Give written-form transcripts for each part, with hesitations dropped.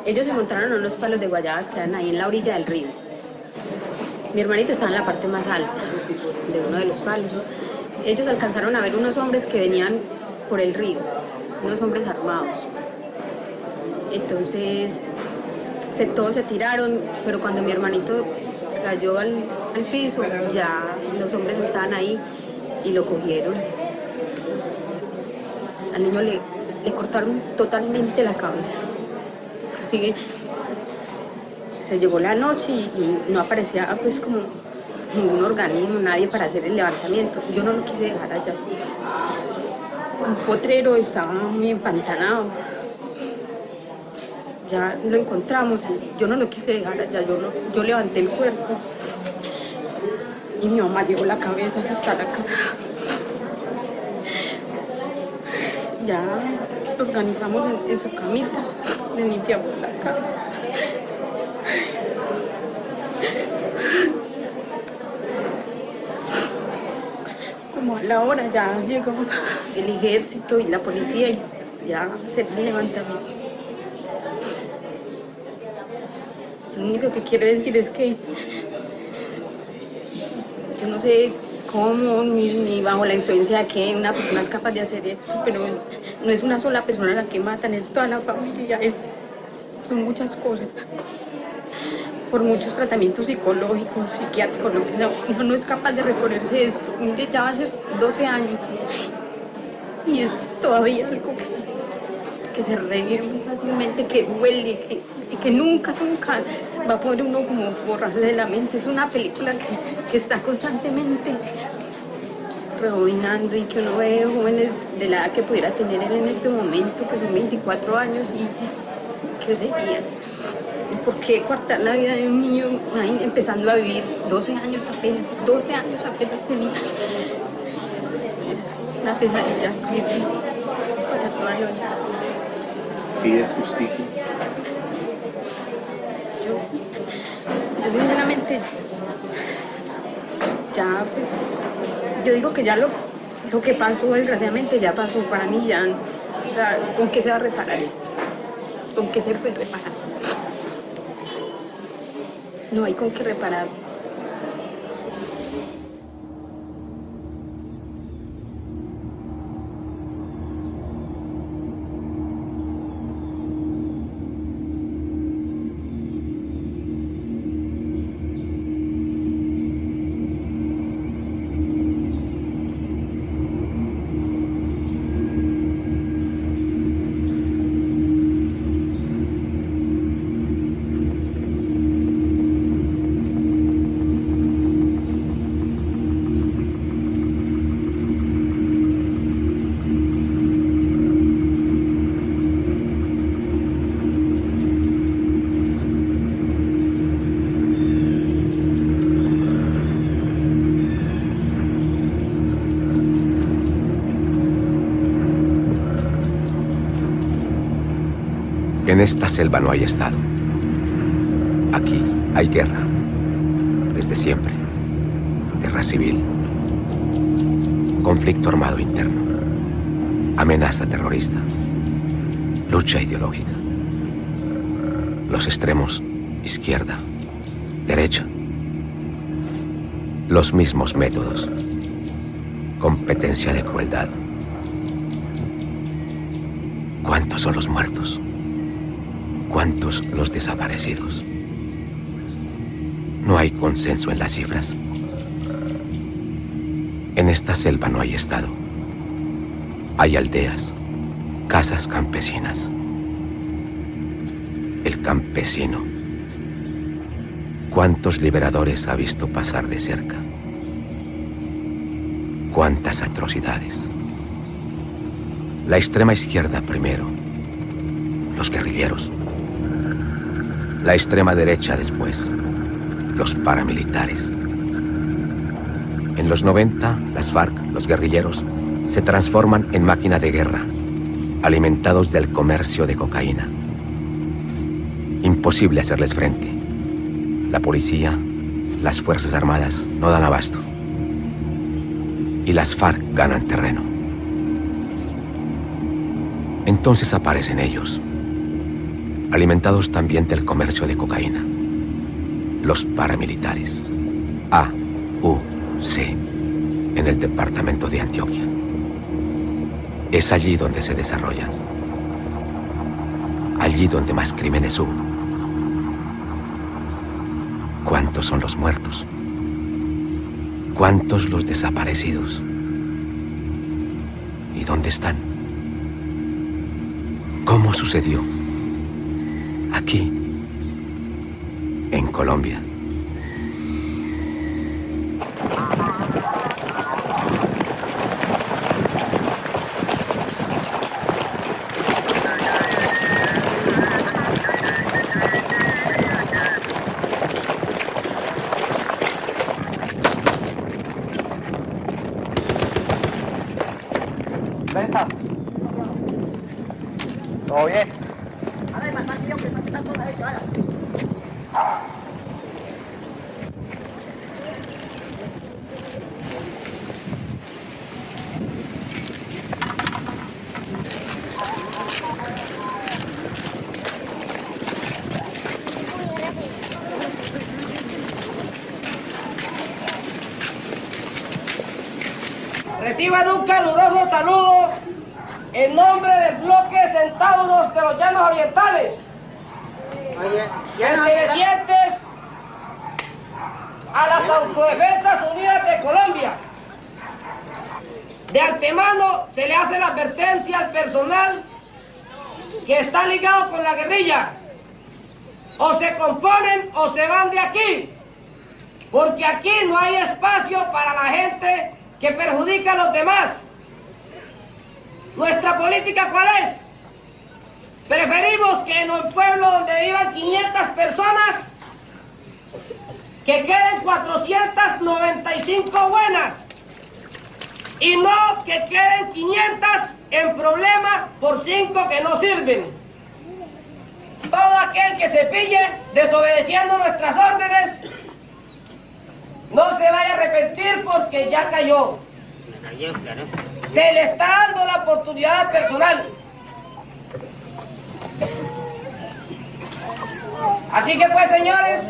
Ellos se montaron en unos palos de guayabas que quedan ahí en la orilla del río. Mi hermanito estaba en la parte más alta de uno de los palos. Ellos alcanzaron a ver unos hombres que venían por el río, unos hombres armados. Entonces todos se tiraron, pero cuando mi hermanito cayó al piso, ya los hombres estaban ahí y lo cogieron. Al niño le cortaron totalmente la cabeza. Inclusive se llegó la noche y no aparecía pues como ningún organismo, nadie para hacer el levantamiento. Yo no lo quise dejar allá. Un potrero estaba muy empantanado. Ya lo encontramos y yo no lo quise dejar allá. Yo levanté el cuerpo y mi mamá llevó la cabeza hasta acá. Ya lo organizamos en su camita, le limpiamos la cama. Como a la hora ya llegó el ejército y la policía y ya se levantaron. Lo único que quiero decir es que yo no sé cómo ni bajo la influencia de que una persona es capaz de hacer esto, pero no es una sola persona la que matan, es toda la familia, son muchas cosas. Por muchos tratamientos psicológicos, psiquiátricos, lo que sea, uno no es capaz de reponerse esto. Mire, ya va a ser 12 años y es todavía algo que se revive muy fácilmente, que duele, que nunca va a poder uno como borrarse de la mente. Es una película que está constantemente rebobinando y que uno ve jóvenes de la edad que pudiera tener él en este momento, que son 24 años y que serían. ¿Por qué cortar la vida de un niño ahí empezando a vivir 12 años apenas tenía? Es una pesadilla que es para toda la vida. ¿Pides justicia? Yo sinceramente, ya pues, yo digo que ya lo que pasó desgraciadamente ya pasó para mí, ya, o sea, ¿con qué se va a reparar esto? ¿Con qué se puede reparar? No hay con qué reparar. En esta selva no hay Estado. Aquí hay guerra, desde siempre. Guerra civil, conflicto armado interno, amenaza terrorista, lucha ideológica. Los extremos, izquierda, derecha. Los mismos métodos, competencia de crueldad. ¿Cuántos son los muertos? ¿Cuántos los desaparecidos? No hay consenso en las cifras. En esta selva no hay Estado. Hay aldeas, casas campesinas. El campesino. ¿Cuántos liberadores ha visto pasar de cerca? ¿Cuántas atrocidades? La extrema izquierda primero, los guerrilleros. La extrema derecha después, los paramilitares. En los 90, las FARC, los guerrilleros, se transforman en máquina de guerra, alimentados del comercio de cocaína. Imposible hacerles frente. La policía, las Fuerzas Armadas no dan abasto. Y las FARC ganan terreno. Entonces aparecen ellos, alimentados también del comercio de cocaína. Los paramilitares, AUC, en el departamento de Antioquia. Es allí donde se desarrollan. Allí donde más crímenes hubo. ¿Cuántos son los muertos? ¿Cuántos los desaparecidos? ¿Y dónde están? ¿Cómo sucedió? Aquí, en Colombia. ¿Todo bien? Reciban un caluroso saludo en nombre del bloque Centauros de los Llanos Orientales, pertenecientes a las Autodefensas Unidas de Colombia. De antemano se le hace la advertencia al personal que está ligado con la guerrilla: o se componen o se van de aquí, porque aquí no hay espacio para la gente que perjudica a los demás. ¿Nuestra política cuál es? Preferimos que en un pueblo donde vivan 500 personas, que queden 495 buenas, y no que queden 500 en problema por 5 que no sirven. Todo aquel que se pille desobedeciendo nuestras órdenes no se vaya a arrepentir, porque ya cayó. Se le está dando la oportunidad al personal. Así que pues, señores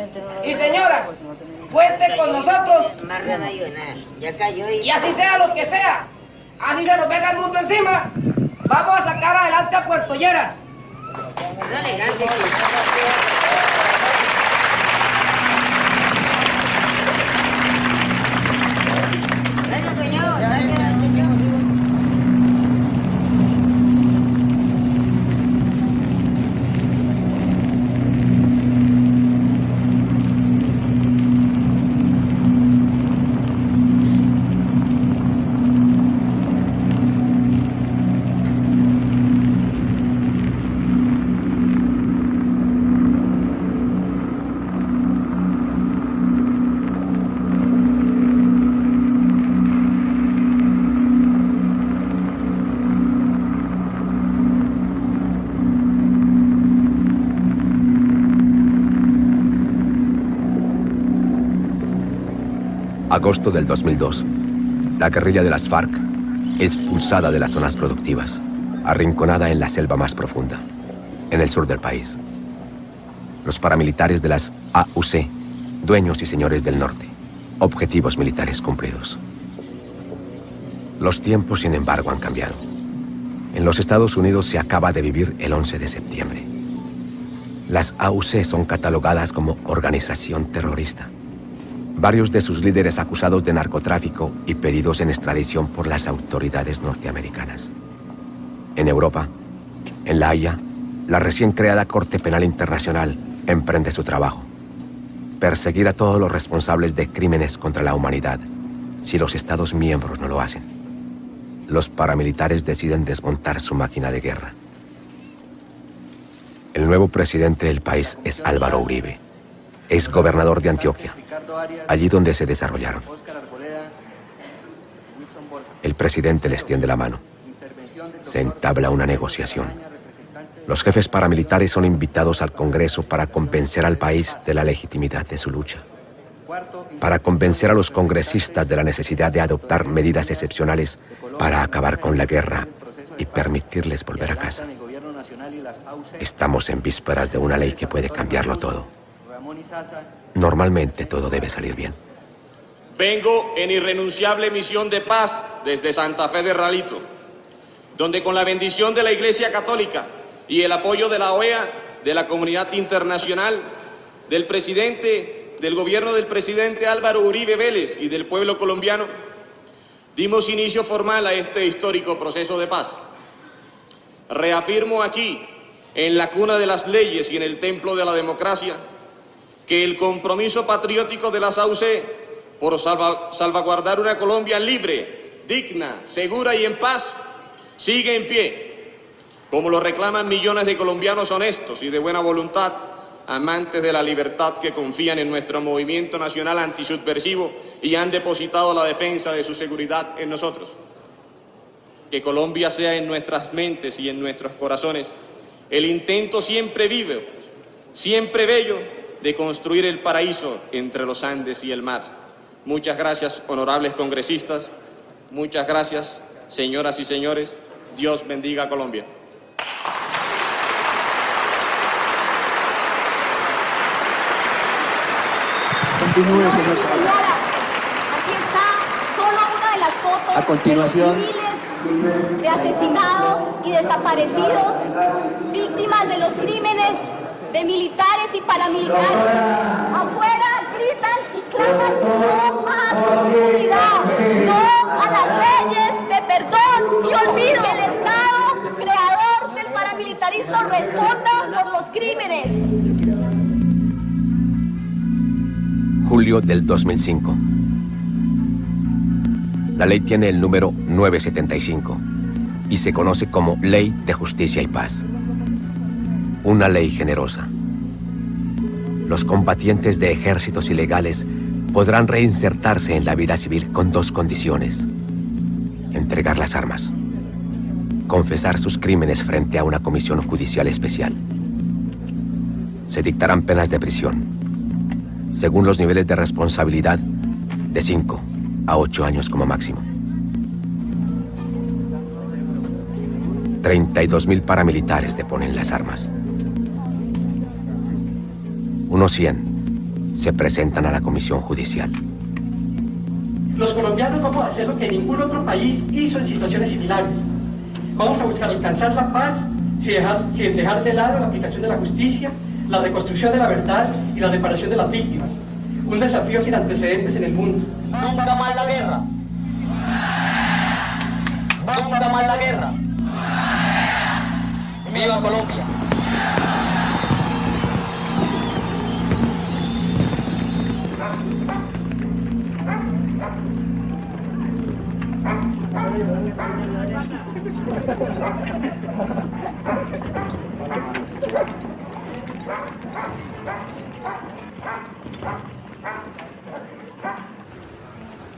y señoras, cuenten con nosotros. Y así sea lo que sea, así se nos venga el mundo encima, vamos a sacar adelante a Puerto Lleras. Agosto del 2002. La guerrilla de las FARC, expulsada de las zonas productivas, arrinconada en la selva más profunda, en el sur del país. Los paramilitares de las AUC, dueños y señores del norte, objetivos militares cumplidos. Los tiempos, sin embargo, han cambiado. En los Estados Unidos se acaba de vivir el 11 de septiembre. Las AUC son catalogadas como organización terrorista. Varios de sus líderes acusados de narcotráfico y pedidos en extradición por las autoridades norteamericanas. En Europa, en La Haya, la recién creada Corte Penal Internacional emprende su trabajo: perseguir a todos los responsables de crímenes contra la humanidad, si los Estados miembros no lo hacen. Los paramilitares deciden desmontar su máquina de guerra. El nuevo presidente del país es Álvaro Uribe, ex gobernador de Antioquia, allí donde se desarrollaron. El presidente les tiende la mano. Se entabla una negociación. Los jefes paramilitares son invitados al Congreso para convencer al país de la legitimidad de su lucha, para convencer a los congresistas de la necesidad de adoptar medidas excepcionales para acabar con la guerra y permitirles volver a casa. Estamos en vísperas de una ley que puede cambiarlo todo. Normalmente todo debe salir bien. Vengo en irrenunciable misión de paz desde Santa Fe de Ralito, donde con la bendición de la Iglesia Católica y el apoyo de la OEA, de la comunidad internacional, del gobierno del presidente Álvaro Uribe Vélez y del pueblo colombiano, dimos inicio formal a este histórico proceso de paz. Reafirmo aquí, en la cuna de las leyes y en el templo de la democracia, que el compromiso patriótico de la SAUC por salvaguardar una Colombia libre, digna, segura y en paz, sigue en pie, como lo reclaman millones de colombianos honestos y de buena voluntad, amantes de la libertad que confían en nuestro movimiento nacional antisubversivo y han depositado la defensa de su seguridad en nosotros. Que Colombia sea en nuestras mentes y en nuestros corazones el intento siempre vivo, siempre bello, de construir el paraíso entre los Andes y el mar. Muchas gracias, honorables congresistas. Muchas gracias, señoras y señores. Dios bendiga a Colombia. Continúe, señor Salas. Aquí está solo una de las fotos A continuación, de los miles de asesinados y desaparecidos, víctimas de los crímenes de militares y paramilitares. Afuera gritan y claman no más impunidad, no a las leyes de perdón y olvido. Que el Estado creador del paramilitarismo responda por los crímenes. Julio del 2005. La ley tiene el número 975 y se conoce como Ley de Justicia y Paz. Una ley generosa. Los combatientes de ejércitos ilegales podrán reinsertarse en la vida civil con dos condiciones: entregar las armas, confesar sus crímenes frente a una comisión judicial especial. Se dictarán penas de prisión, según los niveles de responsabilidad, de 5 a 8 años como máximo. 32.000 paramilitares deponen las armas. Unos 100 se presentan a la comisión judicial. Los colombianos vamos a hacer lo que ningún otro país hizo en situaciones similares. Vamos a buscar alcanzar la paz sin dejar de lado la aplicación de la justicia, la reconstrucción de la verdad y la reparación de las víctimas. Un desafío sin antecedentes en el mundo. Nunca más la guerra. Nunca más la guerra. ¡Viva Colombia!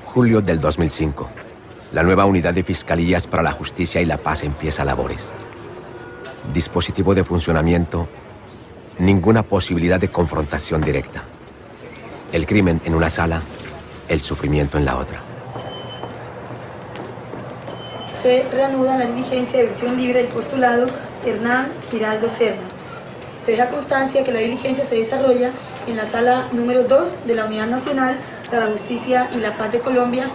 Julio del 2005. La nueva unidad de Fiscalías para la Justicia y la Paz empieza labores. Dispositivo de funcionamiento: ninguna posibilidad de confrontación directa. El crimen en una sala, el sufrimiento en la otra. Se reanuda la diligencia de versión libre del postulado Hernán Giraldo Serna. Se deja constancia que la diligencia se desarrolla en la sala número 2 de la Unidad Nacional para la Justicia y la Paz de Colombia.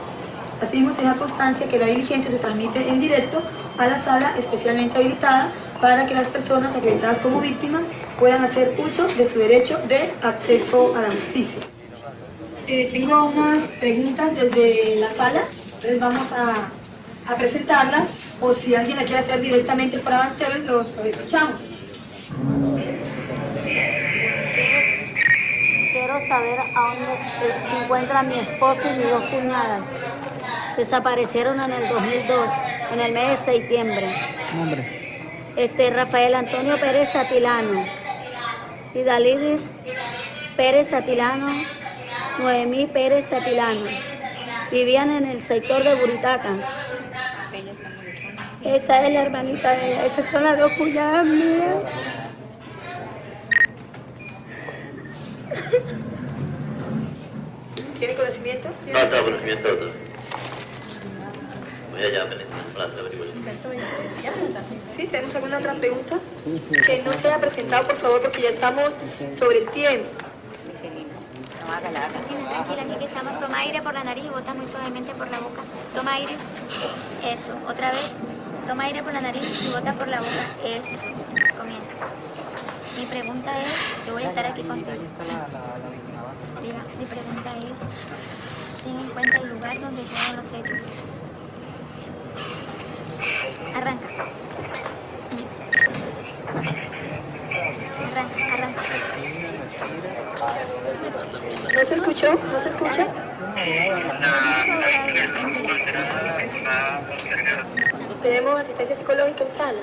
Asimismo, se deja constancia que la diligencia se transmite en directo a la sala especialmente habilitada para que las personas acreditadas como víctimas puedan hacer uso de su derecho de acceso a la justicia. Tengo unas preguntas desde la sala, entonces vamos a presentarlas, o si alguien la quiere hacer directamente para ustedes, los escuchamos. Quiero saber a dónde se encuentran mi esposo y mis dos cuñadas. Desaparecieron en el 2002, en el mes de septiembre. Nombre. Rafael Antonio Pérez Atilano y Dalidis Pérez Atilano, Noemí Pérez Atilano. Vivían en el sector de Buritaca. Esa es la hermanita de ella, esas son las dos cuñadas mías. ¿Tiene conocimiento? No tengo conocimiento de todo. Voy allá, me le planta, averiguo. ¿Sí? ¿Tenemos alguna otra pregunta? Que no se haya presentado, por favor, porque ya estamos sobre el tiempo. Tranquila, aquí que estamos. Toma aire por la nariz y bota muy suavemente por la boca. Toma aire. Eso. Otra vez. Toma aire por la nariz y bota por la boca. Eso. Comienza. Mi pregunta es, yo voy a estar aquí contigo. Diga, mi pregunta es, ten en cuenta el lugar donde fueron los hechos. Arranca. Arranca. ¿No se escuchó? ¿No se escucha? Tenemos asistencia psicológica en sala.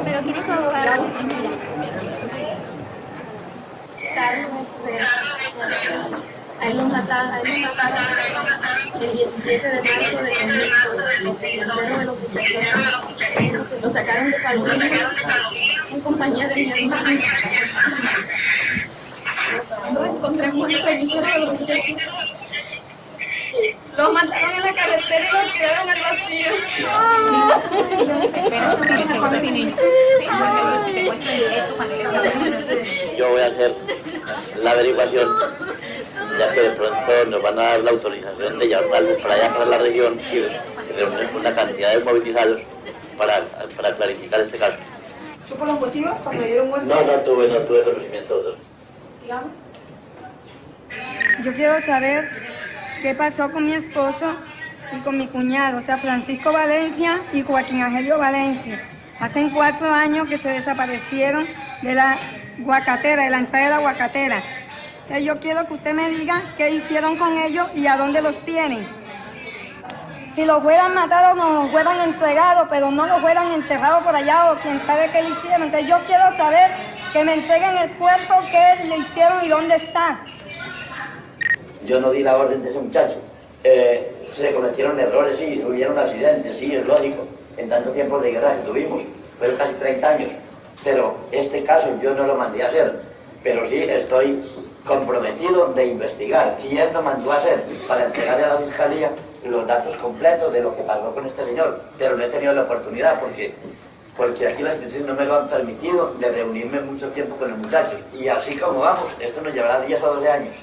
¿Pero quién es tu abogado? Carlos Herrera. A él lo mataron el 17 de marzo de 2002 en el Cerro de los Muchachos. Lo sacaron de Palomino en compañía de mi hermano. Lo encontré muerto en el Cerro de los Muchachos. Lo mataron en la carretera y lo tiraron al vacío. Yo voy a hacer la averiguación, ya que de pronto nos van a dar la autorización de llevarlo para allá, para la región, y reunir una cantidad de movilizados para clarificar este caso. ¿Supo los motivos cuando le dieron muerte? No tuve conocimiento de eso. Sigamos. Yo quiero saber qué pasó con mi esposo y con mi cuñado, o sea, Francisco Valencia y Joaquín Angelio Valencia. Hace 4 años que se desaparecieron de la Guacatera, de la entrada de la Guacatera. Entonces yo quiero que usted me diga qué hicieron con ellos y a dónde los tienen. Si los hubieran matado, nos los hubieran entregado, pero no los hubieran enterrado por allá o quién sabe qué le hicieron. Entonces yo quiero saber que me entreguen el cuerpo, qué le hicieron y dónde está. Yo no di la orden de ese muchacho. Se cometieron errores, sí, hubieron accidentes, sí, es lógico. En tanto tiempo de guerra que tuvimos, fueron casi 30 años. Pero este caso yo no lo mandé a hacer. Pero sí estoy comprometido de investigar quién lo mandó a hacer para entregarle a la Fiscalía los datos completos de lo que pasó con este señor. Pero no he tenido la oportunidad porque aquí las instituciones no me lo han permitido de reunirme mucho tiempo con los muchachos. Y así como vamos, esto nos llevará 10 o 12 años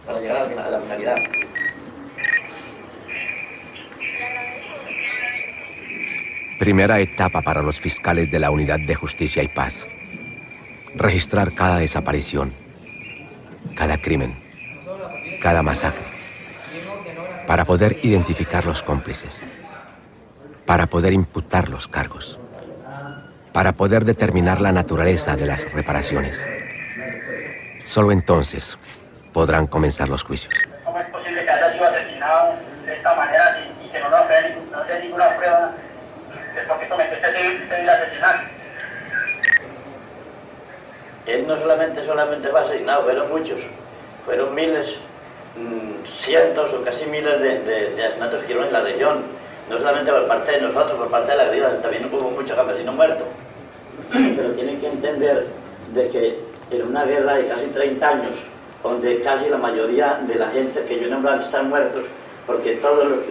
para llegar a la finalidad. Primera etapa para los fiscales de la Unidad de Justicia y Paz. Registrar cada desaparición, cada crimen, cada masacre, para poder identificar los cómplices, para poder imputar los cargos, para poder determinar la naturaleza de las reparaciones. Solo entonces podrán comenzar los juicios. ¿Cómo es posible que haya sido asesinado de esta manera y que no sea ninguna prueba de lo que cometió este asesinato? Él no solamente fue asesinado, fueron muchos, fueron miles, cientos o casi miles de asesinatos que hubo en la región, no solamente por parte de nosotros, por parte de la guerrilla, también hubo muchos campesinos muertos. Pero tienen que entender de que en una guerra de casi 30 años, donde casi la mayoría de la gente que yo he nombrado están muertos, porque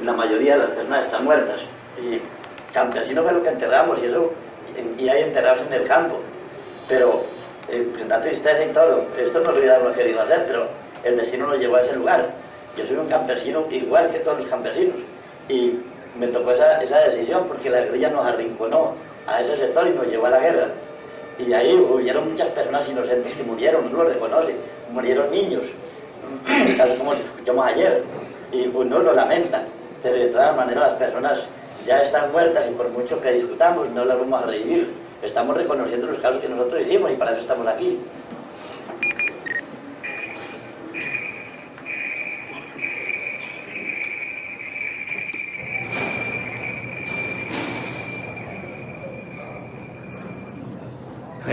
la mayoría de las personas están muertas. Y campesinos fue lo que enterramos y hay enterrados en el campo. Pero pues, da tristeza y todo. Esto no lo hubiéramos querido hacer, pero el destino nos llevó a ese lugar. Yo soy un campesino igual que todos los campesinos y me tocó esa decisión porque la guerrilla nos arrinconó a ese sector y nos llevó a la guerra. Y ahí hubieron muchas personas inocentes que murieron, uno lo reconoce, murieron niños, casos como los escuchamos ayer, y uno lo lamenta, pero de todas maneras las personas ya están muertas y por mucho que discutamos no las vamos a revivir. Estamos reconociendo los casos que nosotros hicimos y para eso estamos aquí.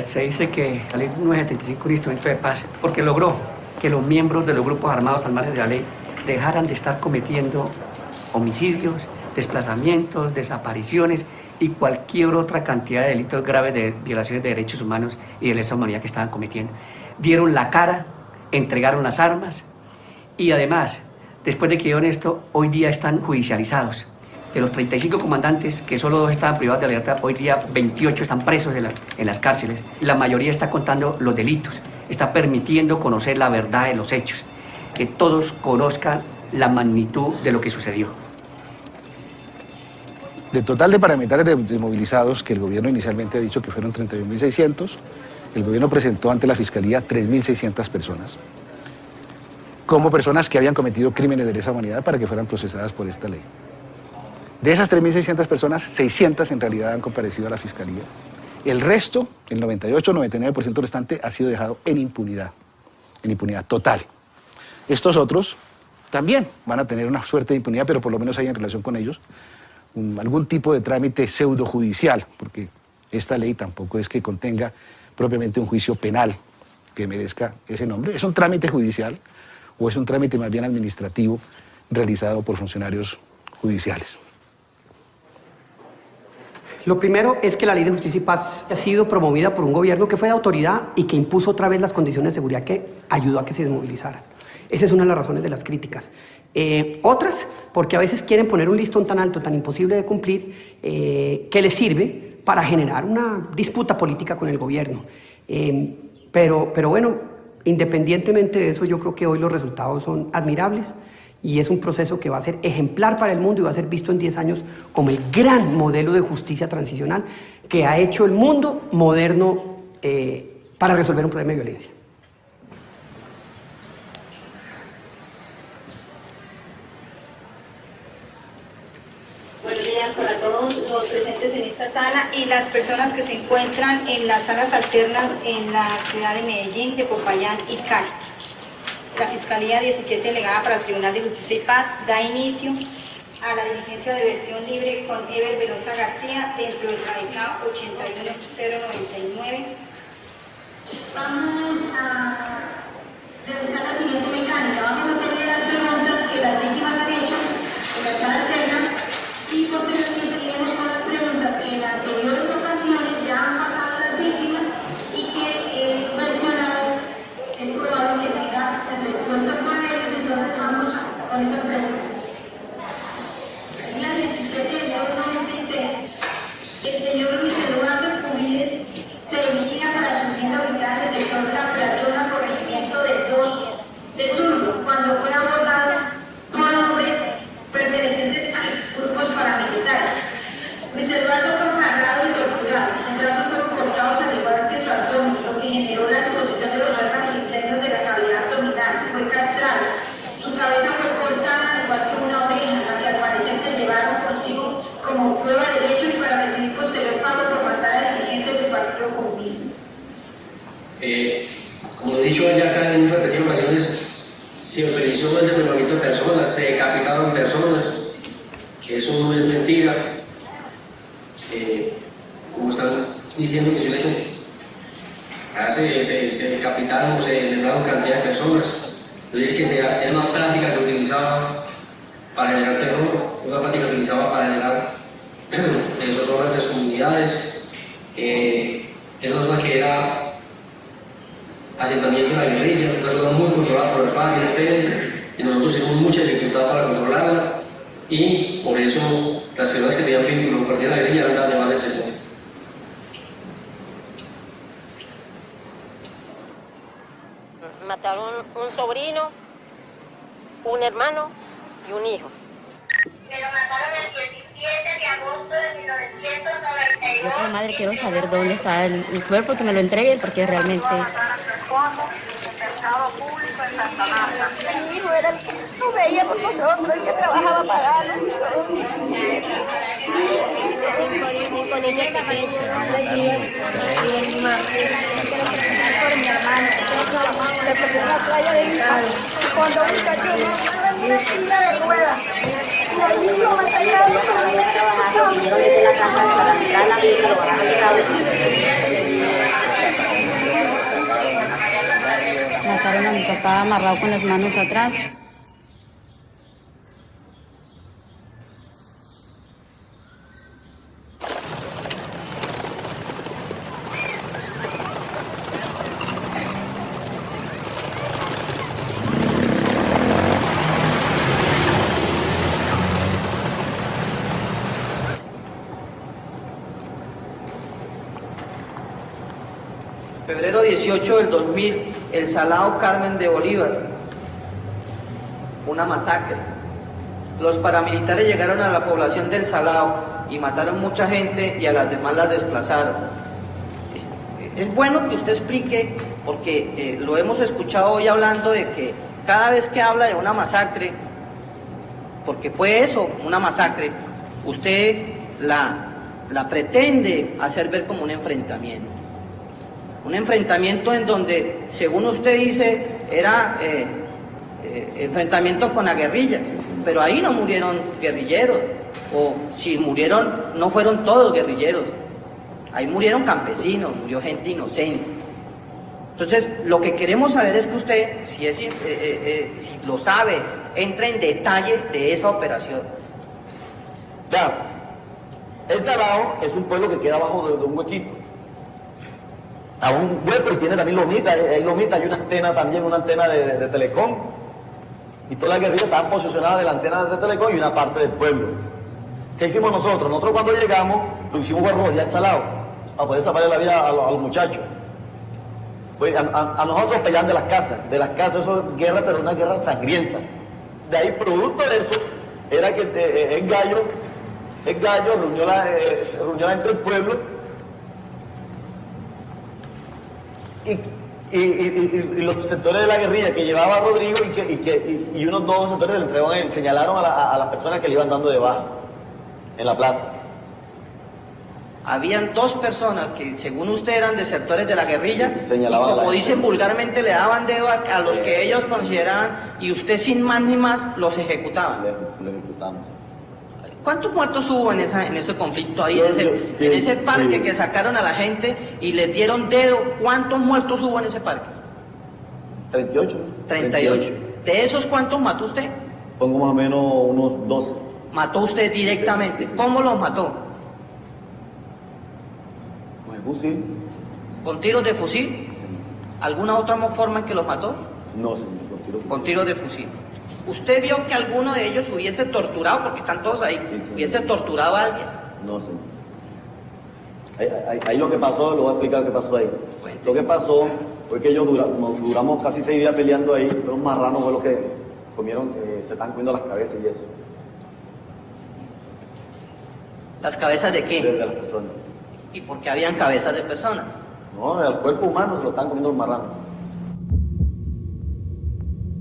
Se dice que la ley 975 es un instrumento de paz porque logró que los miembros de los grupos armados al margen de la ley dejaran de estar cometiendo homicidios, desplazamientos, desapariciones y cualquier otra cantidad de delitos graves de violaciones de derechos humanos y de lesa humanidad que estaban cometiendo. Dieron la cara, entregaron las armas y además, después de que dieron esto, hoy día están judicializados. de los 35 comandantes, que solo 2 estaban privados de libertad, hoy día 28 están presos en las cárceles. La mayoría está contando los delitos, está permitiendo conocer la verdad de los hechos, que todos conozcan la magnitud de lo que sucedió. Del total de paramilitares desmovilizados, que el gobierno inicialmente ha dicho que fueron 31.600, el gobierno presentó ante la Fiscalía 3.600 personas, como personas que habían cometido crímenes de lesa humanidad para que fueran procesadas por esta ley. De esas 3.600 personas, 600 en realidad han comparecido a la Fiscalía. El resto, el 98-99% restante, ha sido dejado en impunidad total. Estos otros también van a tener una suerte de impunidad, pero por lo menos hay en relación con ellos algún tipo de trámite pseudojudicial, porque esta ley tampoco es que contenga propiamente un juicio penal que merezca ese nombre. Es un trámite judicial o es un trámite más bien administrativo realizado por funcionarios judiciales. Lo primero es que la Ley de Justicia y Paz ha sido promovida por un gobierno que fue de autoridad y que impuso otra vez las condiciones de seguridad que ayudó a que se desmovilizaran. Esa es una de las razones de las críticas. Otras, porque a veces quieren poner un listón tan alto, tan imposible de cumplir, que les sirve para generar una disputa política con el gobierno. Pero bueno, independientemente de eso, yo creo que hoy los resultados son admirables y es un proceso que va a ser ejemplar para el mundo y va a ser visto en 10 años como el gran modelo de justicia transicional que ha hecho el mundo moderno para resolver un problema de violencia. Buenos días para todos los presentes en esta sala y las personas que se encuentran en las salas alternas en la ciudad de Medellín, de Popayán y Cali. La Fiscalía 17 delegada para el Tribunal de Justicia y Paz da inicio a la diligencia de versión libre con Ever Velosa García dentro del radicado 81099. Vamos a realizar la siguiente mecánica. Vamos a hacerle las preguntas que las víctimas han hecho en la sala alterna y posteriormente iremos con las preguntas que en anteriores ocasiones ya han pasado las víctimas y que el versionado es probable que tenga respuestas para ellos, entonces vamos con estas preguntas. El día 17 de enero de 96, el señor Luis Eduardo Puliles se dirigía para su vivienda ubicada en el sector La Platona, corregimiento del 2 de Turbo, cuando fue abordado por hombres pertenecientes a los grupos paramilitares. Luis Eduardo fue agarrado y torturado, sus brazos fueron cortados al igual que su abdomen, lo que generó la exposición de los órganos internos de la cavidad abdominal. Fue castrado, su cabeza fue cortada al igual que una oreja, la que al parecer se llevaron consigo como prueba de hecho y para recibir posterior pago por matar a dirigentes del Partido Comunista. Como he dicho ya acá en repetidas ocasiones, se autorizó el desplazamiento de personas, se decapitaron personas. Eso no es mentira. Como están diciendo que se lo hecho, se decapitaron o se eliminaron cantidad de personas. Es decir, que era una práctica que utilizaba para generar terror, una práctica que utilizaba para generar esos órganos de las comunidades. Es una zona que era asentamiento de la guerrilla, una zona muy controlada por las FARC y el ELN, y nosotros hicimos mucha dificultad para controlarla, y por eso las personas que tenían vínculo con la guerrilla eran las demás de ese zona. Mataron un sobrino, un hermano y un hijo. Me lo mataron el 17 de agosto de 1992. Yo como madre quiero saber dónde está el cuerpo, que me lo entreguen, porque realmente... Mi hijo era el que no veía con nosotros, el que trabajaba pagando. 5 niños pequeños. El martes. Por mi hermano. Le perdí en la playa de mi padre. Cuando un muchacho en una silla de ruedas. Y allí lo masacaron solamente. Mataron a mi papá amarrado con las manos atrás. Febrero 18 del 2000, El Salao, Carmen de Bolívar. Una masacre. Los paramilitares llegaron a la población del Salao y mataron mucha gente y a las demás las desplazaron. Es bueno que usted explique, porque lo hemos escuchado hoy hablando de que cada vez que habla de una masacre, porque fue eso, una masacre, usted la pretende hacer ver como un enfrentamiento. Un enfrentamiento en donde, según usted dice, era enfrentamiento con la guerrilla, pero ahí no murieron guerrilleros, o si murieron, no fueron todos guerrilleros, ahí murieron campesinos, murió gente inocente. Entonces, lo que queremos saber es que usted, si lo sabe, entre en detalle de esa operación. Ya, El Salao es un pueblo que queda abajo de un huequito. A un hueco y tiene también lomita, hay lomita, hay una antena también, una antena de Telecom. Y todas las guerrillas estaban posicionadas de la antena de Telecom y una parte del pueblo. ¿Qué hicimos nosotros? Nosotros cuando llegamos, lo que hicimos fue rodear El Salao, para poder salvarle la vida a los muchachos. Pues a nosotros peleaban de las casas, eso es guerra, pero una guerra sangrienta. De ahí, producto de eso, era que el gallo reunió entre el pueblo y los sectores de la guerrilla que llevaba a Rodrigo y unos dos sectores señalaron a las personas que le iban dando de baja en la plaza. Habían dos personas que, según usted, eran desertores de la guerrilla, y como dicen vulgarmente, le daban dedo a los que ellos consideraban, y usted sin más ni más los ejecutaba. Lo ejecutamos. ¿Cuántos muertos hubo en ese conflicto ahí, en ese parque que sacaron a la gente y les dieron dedo? ¿Cuántos muertos hubo en ese parque? 38. 38. ¿De esos cuántos mató usted? Pongo más o menos unos 12. ¿Mató usted directamente? ¿Cómo los mató? Con el fusil. ¿Con tiros de fusil? ¿Alguna otra forma en que los mató? No, señor, con tiros de fusil. ¿Usted vio que alguno de ellos hubiese torturado, porque están todos ahí, hubiese torturado a alguien? No, señor. Ahí lo que pasó, lo voy a explicar lo que pasó ahí. Lo que pasó fue que ellos duramos casi 6 días peleando ahí, fueron marranos, fue lo que comieron, se están comiendo las cabezas y eso. ¿Las cabezas de qué? De las personas. ¿Y por qué habían cabezas de personas? No, del cuerpo humano se lo están comiendo los marranos.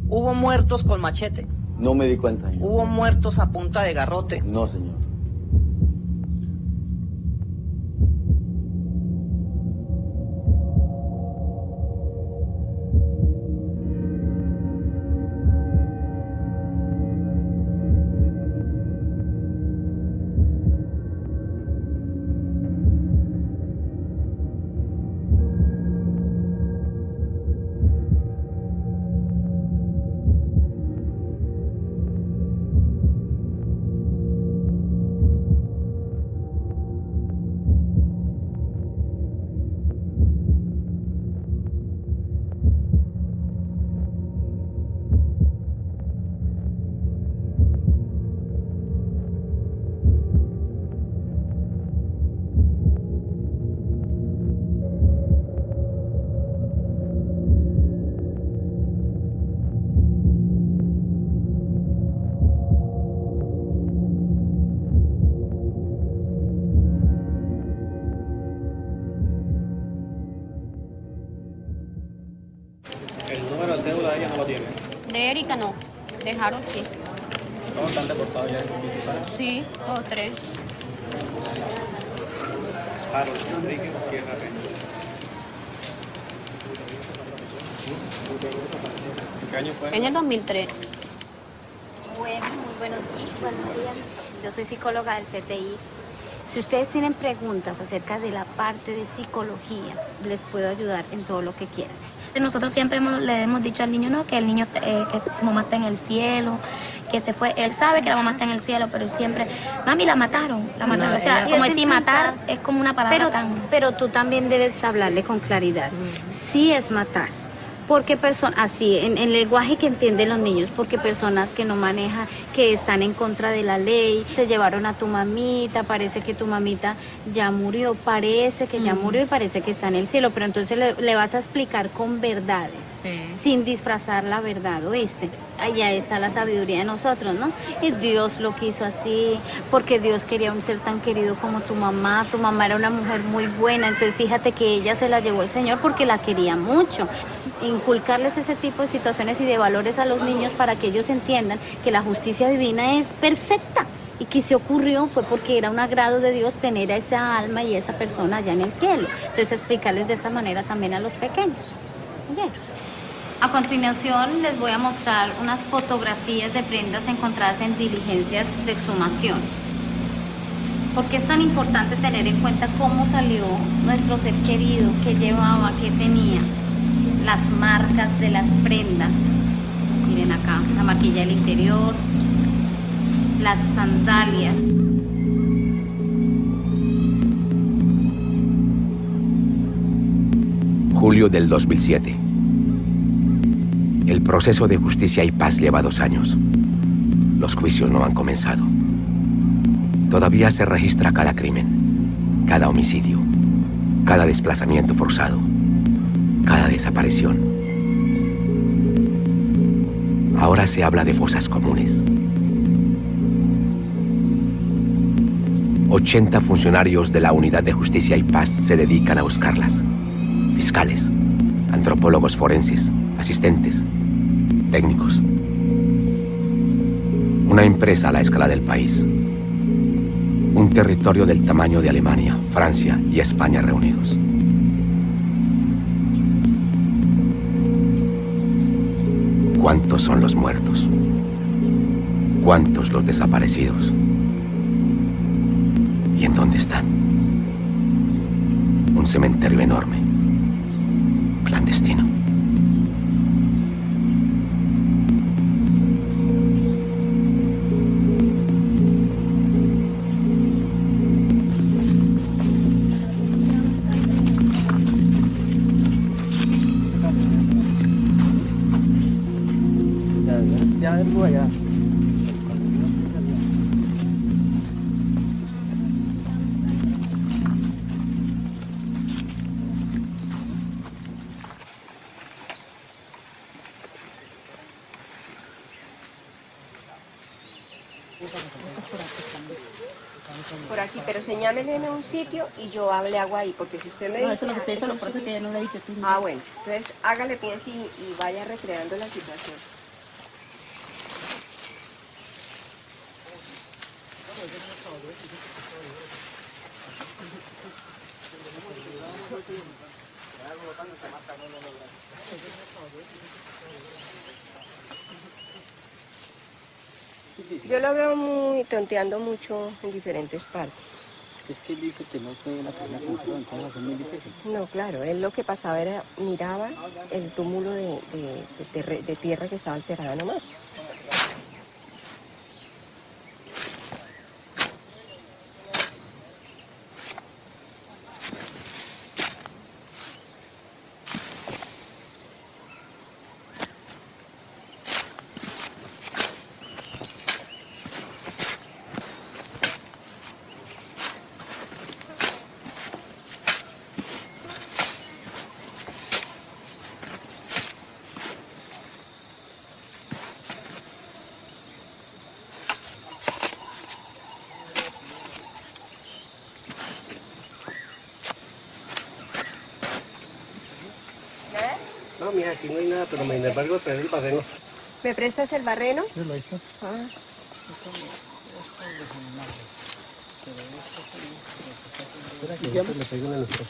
¿Hubo muertos con machete? No me di cuenta, señor. ¿Hubo muertos a punta de garrote? No, señor. De Erika no, de Harold sí. ¿Todos están deportados ya en municipal? Sí, todos 3. Harold Enrique Sierra Reyes. ¿Qué año fue? En el 2003. Bueno, muy buenos días. Yo soy psicóloga del CTI. Si ustedes tienen preguntas acerca de la parte de psicología, les puedo ayudar en todo lo que quieran. Nosotros siempre le hemos dicho al niño, no, que el niño, que tu mamá está en el cielo, que se fue. Él sabe que la mamá está en el cielo, pero él siempre, mami, la mataron. No, o sea, como decir matar es como una palabra pero tú también debes hablarle con claridad. Sí es matar, Porque así, en el lenguaje que entienden los niños, porque personas que no manejan, que están en contra de la ley, se llevaron a tu mamita, parece que tu mamita ya murió, parece que ya murió y parece que está en el cielo, pero entonces le vas a explicar con verdades, sin disfrazar la verdad, ¿oíste? Allá está la sabiduría de nosotros, ¿no? Y Dios lo quiso así, porque Dios quería un ser tan querido como tu mamá era una mujer muy buena, entonces fíjate que ella se la llevó el Señor porque la quería mucho. Inculcarles ese tipo de situaciones y de valores a los niños para que ellos entiendan que la justicia divina es perfecta y que se ocurrió fue porque era un agrado de Dios tener a esa alma y a esa persona allá en el cielo. Entonces explicarles de esta manera también a los pequeños. ¿Oyeron? A continuación les voy a mostrar unas fotografías de prendas encontradas en diligencias de exhumación. ¿Por qué es tan importante tener en cuenta cómo salió nuestro ser querido, qué llevaba, qué tenía? Las marcas de las prendas. Miren acá, la marquilla del interior, las sandalias. Julio del 2007. El proceso de justicia y paz lleva 2 años. Los juicios no han comenzado. Todavía se registra cada crimen, cada homicidio, cada desplazamiento forzado, cada desaparición. Ahora se habla de fosas comunes. 80 funcionarios de la Unidad de Justicia y Paz se dedican a buscarlas. Fiscales, antropólogos forenses, asistentes, técnicos. Una empresa a la escala del país. Un territorio del tamaño de Alemania, Francia y España reunidos. ¿Cuántos son los muertos? ¿Cuántos los desaparecidos? ¿Y en dónde están? Un cementerio enorme, clandestino. Por aquí, pero señáleme un sitio y yo le hago ahí, porque si usted me dice... No, eso es lo que te dice, por eso que no le dije tú. Ah, bueno, entonces hágale pues y vaya recreando la situación. Yo lo veo muy tonteando mucho en diferentes partes. Es que él dice que no fue la persona que mató, entonces es muy difícil. No, claro, él lo que pasaba era, miraba el túmulo de tierra que estaba alterada nomás. No, mira, aquí no hay nada, pero me embargo traer el barreno. ¿Me prestas el barreno? Sí, lo hizo. Ah. Le pego una nosotros.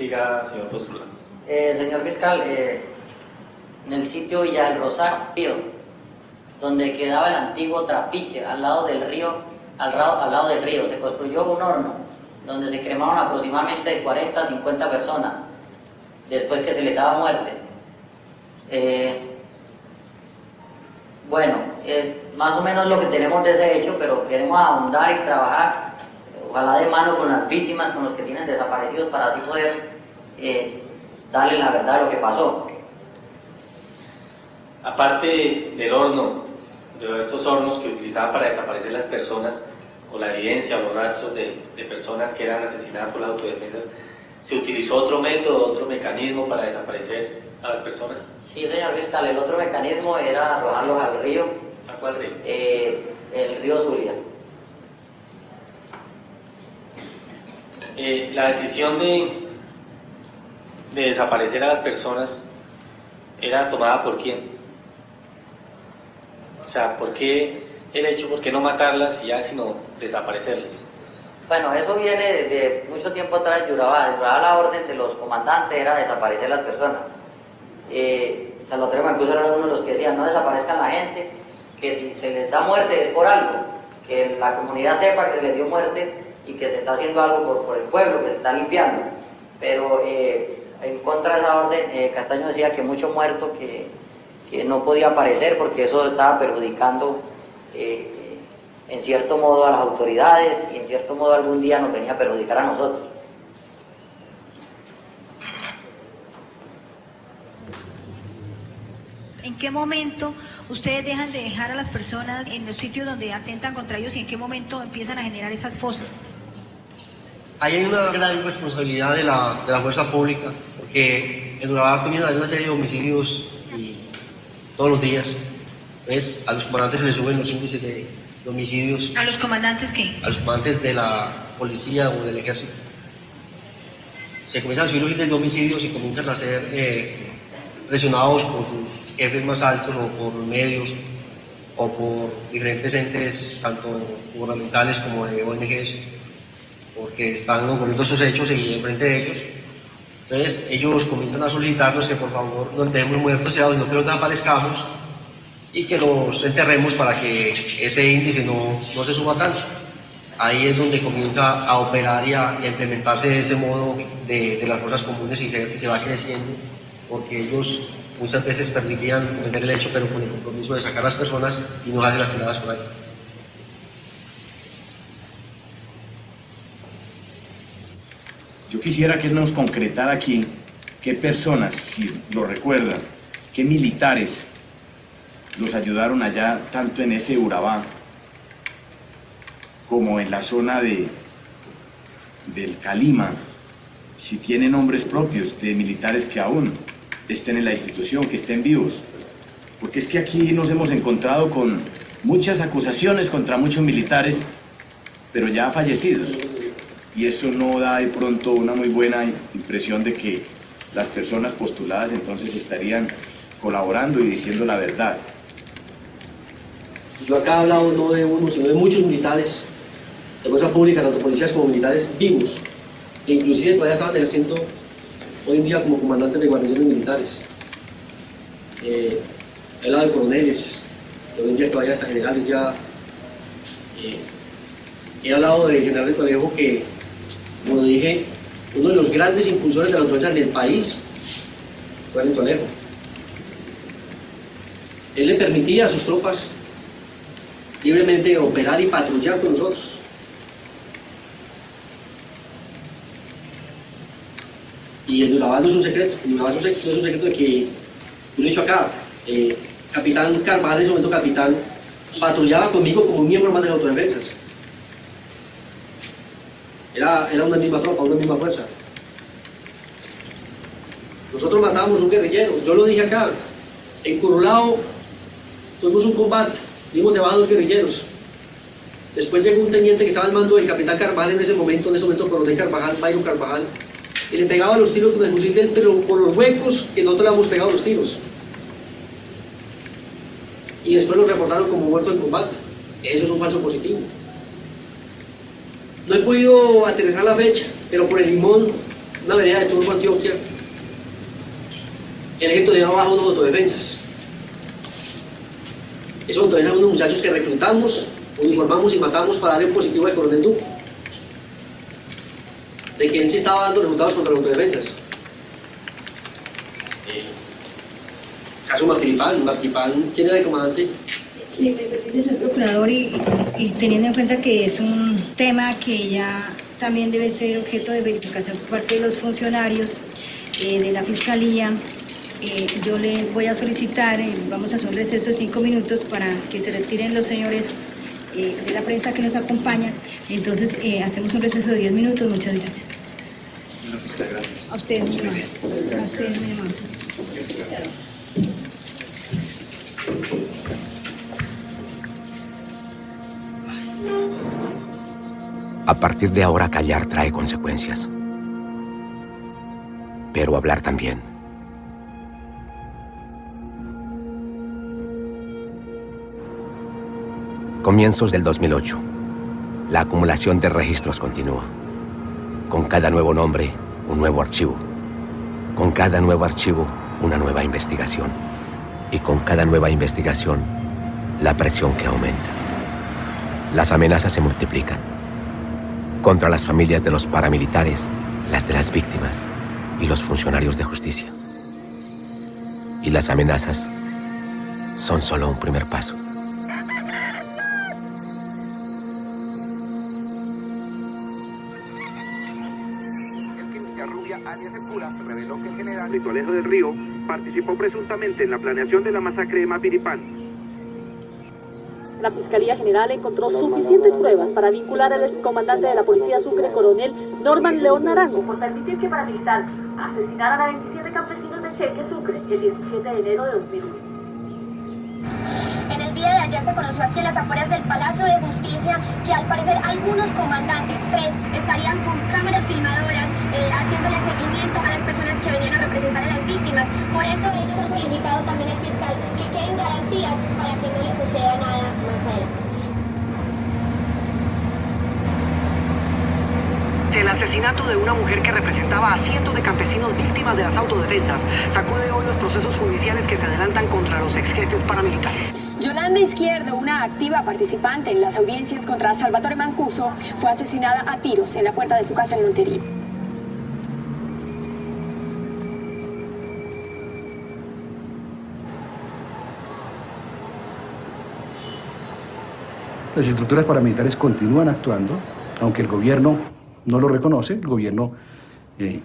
Siga, señor postulado. Señor fiscal, en el sitio Villa del Rosario, donde quedaba el antiguo trapiche, al lado del río, al lado del río, se construyó un horno donde se cremaron aproximadamente de 40 a 50 personas después que se les daba muerte. Bueno, más o menos lo que tenemos de ese hecho, pero queremos ahondar y trabajar, ojalá de mano con las víctimas, con los que tienen desaparecidos, para así poder darle la verdad de lo que pasó. Aparte del horno, de estos hornos que utilizaban para desaparecer las personas, o la evidencia o los rastros de personas que eran asesinadas por las autodefensas, ¿se utilizó otro método, otro mecanismo para desaparecer a las personas? Sí, señor fiscal, el otro mecanismo era arrojarlos al río. ¿A cuál río? El río Zulia. La decisión de desaparecer a las personas era tomada por quién? O sea, ¿por qué el hecho, por qué no matarlas y ya, sino desaparecerlas? Bueno, eso viene de mucho tiempo atrás. Duraba la orden de los comandantes, era desaparecer las personas. Salvatore Mancuso era uno de los que decían: no desaparezcan la gente, que si se les da muerte es por algo, que la comunidad sepa que se les dio muerte y que se está haciendo algo por el pueblo, que se está limpiando. Pero en contra de esa orden, Castaño decía que mucho muerto que no podía aparecer porque eso estaba perjudicando en cierto modo a las autoridades y en cierto modo algún día nos venía a perjudicar a nosotros. ¿En qué momento ustedes dejan de dejar a las personas en los sitios donde atentan contra ellos y en qué momento empiezan a generar esas fosas? Ahí hay una gran responsabilidad de la fuerza pública, porque en Urabá comienza a haber una serie de homicidios todos los días. Entonces, a los comandantes se les suben los índices de homicidios. ¿A los comandantes qué? A los comandantes de la policía o del ejército. Se comienzan a subir los índices de homicidios y comienzan a ser presionados por sus jefes más altos o por medios o por diferentes entes, tanto gubernamentales como de ONGs, porque están ocurriendo esos hechos y enfrente de ellos. Entonces ellos comienzan a solicitarnos que por favor no dejemos muertos, sino que los desaparezcamos y que los enterremos para que ese índice no se suba tanto. Ahí es donde comienza a operar y a implementarse ese modo de las fuerzas comunes y se va creciendo, porque ellos muchas veces permitían cometer el hecho, pero con el compromiso de sacar a las personas y no hacer las tiradas por ahí. Yo quisiera que nos concretara aquí qué personas, si lo recuerdan, qué militares los ayudaron allá, tanto en ese Urabá como en la zona del Calima, si tienen nombres propios de militares que aún estén en la institución, que estén vivos. Porque es que aquí nos hemos encontrado con muchas acusaciones contra muchos militares, pero ya fallecidos. Y eso no da de pronto una muy buena impresión de que las personas postuladas entonces estarían colaborando y diciendo la verdad. Yo acá he hablado no de uno, sino de muchos militares de fuerza pública, tanto policías como militares vivos, que inclusive todavía estaban ejerciendo hoy en día como comandantes de guarniciones militares. He hablado de coroneles, que hoy en día todavía hasta generales ya. He hablado de general del Colegio que, como dije, uno de los grandes impulsores de la autodefensa del país fue el Toledo. Él le permitía a sus tropas libremente operar y patrullar con nosotros. Y el Urabá no es un secreto, el Urabá no es un secreto de que, yo lo he dicho acá, Capitán Carvajal, en ese momento capitán, patrullaba conmigo como un miembro más de las autodefensas. Era una misma tropa, una misma fuerza. Nosotros matábamos un guerrillero, yo lo dije acá, en Curulao tuvimos un combate, dimos de baja a 2 guerrilleros. Después llegó un teniente que estaba al mando del capitán Carvajal en ese momento coronel Carvajal, Byron Carvajal, y le pegaba los tiros con el fusil de él, pero por los huecos que nosotros le habíamos pegado los tiros. Y después lo reportaron como muerto en combate. Eso es un falso positivo. No he podido aterrizar la fecha, pero por el Limón una vereda de Turbo, Antioquia, el ejército llevaba abajo unos autodefensas. Esos autodefensas son unos muchachos que reclutamos, uniformamos y matamos para darle un positivo al coronel Duque, de que él sí estaba dando resultados contra los autodefensas. Caso Mapiripán, ¿quién era el comandante? Sí, me permite, señor procurador, y teniendo en cuenta que es un tema que ya también debe ser objeto de verificación por parte de los funcionarios de la Fiscalía, yo le voy a solicitar, vamos a hacer un receso de 5 minutos para que se retiren los señores de la prensa que nos acompañan. Entonces, hacemos un receso de 10 minutos. Muchas gracias. Señora fiscal, gracias. A ustedes, muy amables. A ustedes, muy amables. A partir de ahora, callar trae consecuencias. Pero hablar también. Comienzos del 2008. La acumulación de registros continúa. Con cada nuevo nombre, un nuevo archivo. Con cada nuevo archivo, una nueva investigación. Y con cada nueva investigación, la presión que aumenta. Las amenazas se multiplican. Contra las familias de los paramilitares, las de las víctimas y los funcionarios de justicia. Y las amenazas son solo un primer paso. Alias El Cura, reveló que el general Rito Alejo del Río participó presuntamente en la planeación de la masacre de Mapiripán. La Fiscalía General encontró suficientes pruebas para vincular al excomandante de la Policía Sucre, coronel Norman León Naranjo, por permitir que paramilitar asesinaran a 27 campesinos de Cheque, Sucre, el 17 de enero de 2001. En el día de ayer se conoció aquí en las afueras del Palacio de Justicia que al parecer algunos comandantes, 3, estarían con cámaras filmadoras haciéndole seguimiento a las personas que venían a representar a las víctimas. Por eso ellos han solicitado también al fiscal que queden garantías para que no les suceda nada más adelante. El asesinato de una mujer que representaba a cientos de campesinos víctimas de las autodefensas sacude hoy los procesos judiciales que se adelantan contra los ex jefes paramilitares. Yolanda Izquierdo, una activa participante en las audiencias contra Salvatore Mancuso, fue asesinada a tiros en la puerta de su casa en Montería. Las estructuras paramilitares continúan actuando, aunque el gobierno no lo reconoce. El gobierno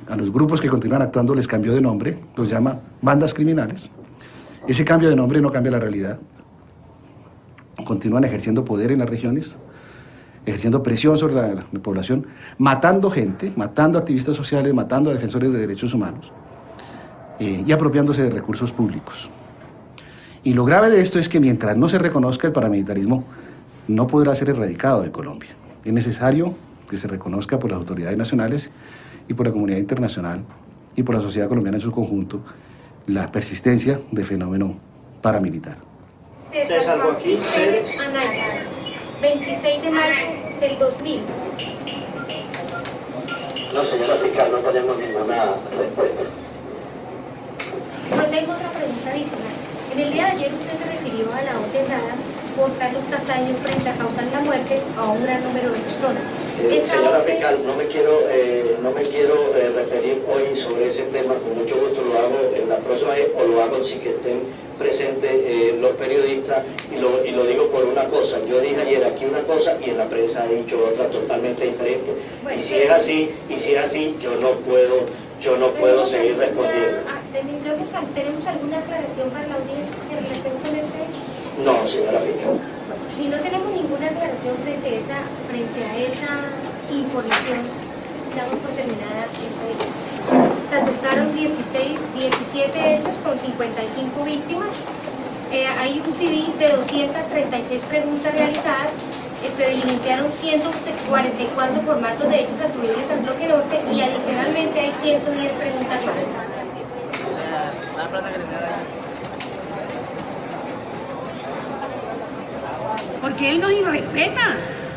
a los grupos que continúan actuando les cambió de nombre, los llama bandas criminales. Ese cambio de nombre no cambia la realidad. Continúan ejerciendo poder en las regiones, ejerciendo presión sobre la población, matando gente, matando activistas sociales, matando a defensores de derechos humanos y apropiándose de recursos públicos. Y lo grave de esto es que mientras no se reconozca el paramilitarismo, no podrá ser erradicado de Colombia. Es necesario que se reconozca por las autoridades nacionales y por la comunidad internacional y por la sociedad colombiana en su conjunto la persistencia del fenómeno paramilitar. César Joaquín Pérez Anaya, 26 de mayo del 2000. No, señora fiscal, no tenemos ninguna respuesta. Pero tengo otra pregunta adicional. En el día de ayer usted se refirió a la orden dada por Carlos Castaño frente a causar la muerte a un gran número de personas. Señora fiscal, no me quiero referir hoy sobre ese tema, con mucho gusto lo hago en la próxima vez, o lo hago sin que estén presentes los periodistas, y lo digo por una cosa. Yo dije ayer aquí una cosa y en la prensa he dicho otra totalmente diferente. Bueno, y si es así, yo no puedo seguir respondiendo. ¿Tenemos alguna aclaración para la audiencia en relación con este hecho? No, señora fiscal. Si no tenemos ninguna aclaración frente a esa información, damos por terminada esta evidencia. Se aceptaron 17 hechos con 55 víctimas. Hay un CD de 236 preguntas realizadas. Se diligenciaron 144 formatos de hechos atribuibles al bloque norte y adicionalmente hay 110 preguntas más. Porque él nos irrespeta.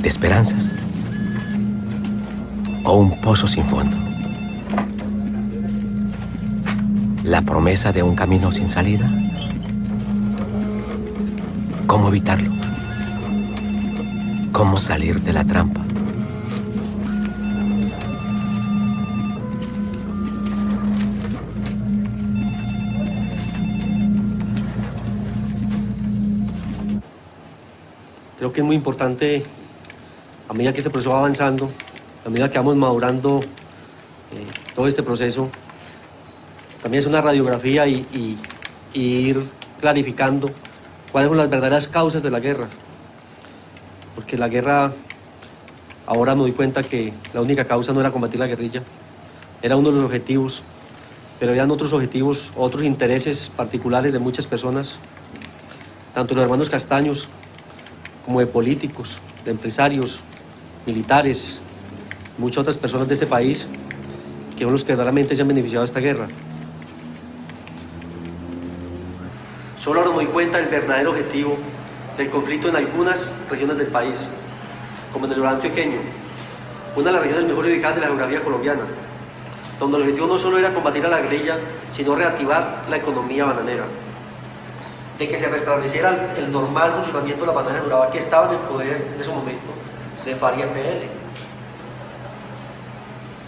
de esperanzas o un pozo sin fondo. La promesa de un camino sin salida. ¿Cómo evitarlo? ¿Cómo salir de la trampa? Creo que es muy importante, a medida que este proceso va avanzando, a medida que vamos madurando todo este proceso, también es una radiografía y ir clarificando cuáles son las verdaderas causas de la guerra. Porque la guerra, ahora me doy cuenta que la única causa no era combatir la guerrilla, era uno de los objetivos, pero habían otros objetivos, otros intereses particulares de muchas personas, tanto los hermanos Castaños, como de políticos, de empresarios, militares, muchas otras personas de este país que son los que verdaderamente se han beneficiado de esta guerra. Solo ahora me doy cuenta del verdadero objetivo del conflicto en algunas regiones del país, como en el Orán Antioqueño, una de las regiones mejor ubicadas de la geografía colombiana, donde el objetivo no solo era combatir a la guerrilla, sino reactivar la economía bananera, de que se restableciera el normal funcionamiento de la banana en Urabá, que estaban en poder en ese momento de FARC y EPL.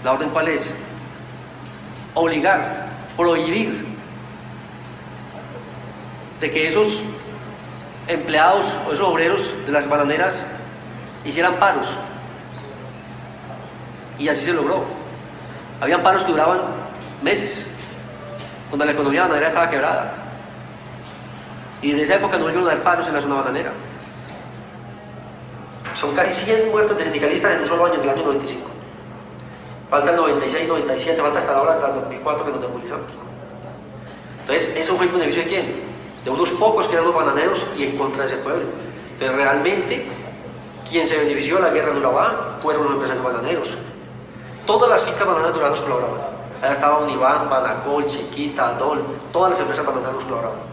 ¿La orden cuál es? Obligar, prohibir de que esos empleados o esos obreros de las bananeras hicieran paros. Y así se logró. Habían paros que duraban meses, cuando la economía bananera estaba quebrada. Y en esa época no volvieron a haber paros en la zona bananera. Son casi 100 muertes de sindicalistas en un solo año, del año 95. Falta el 96, 97, falta hasta la hora del 2004 que nos desmovilizamos. Entonces, ¿eso fue el beneficio de quién? De unos pocos que eran los bananeros y en contra de ese pueblo. Entonces, realmente, quien se benefició de la guerra en Urabá fueron los empresarios bananeros. Todas las fincas bananeras de Urabá nos colaboraban. Allá estaba Univán, Banacol, Chiquita, Adol, todas las empresas bananeras nos colaboraban.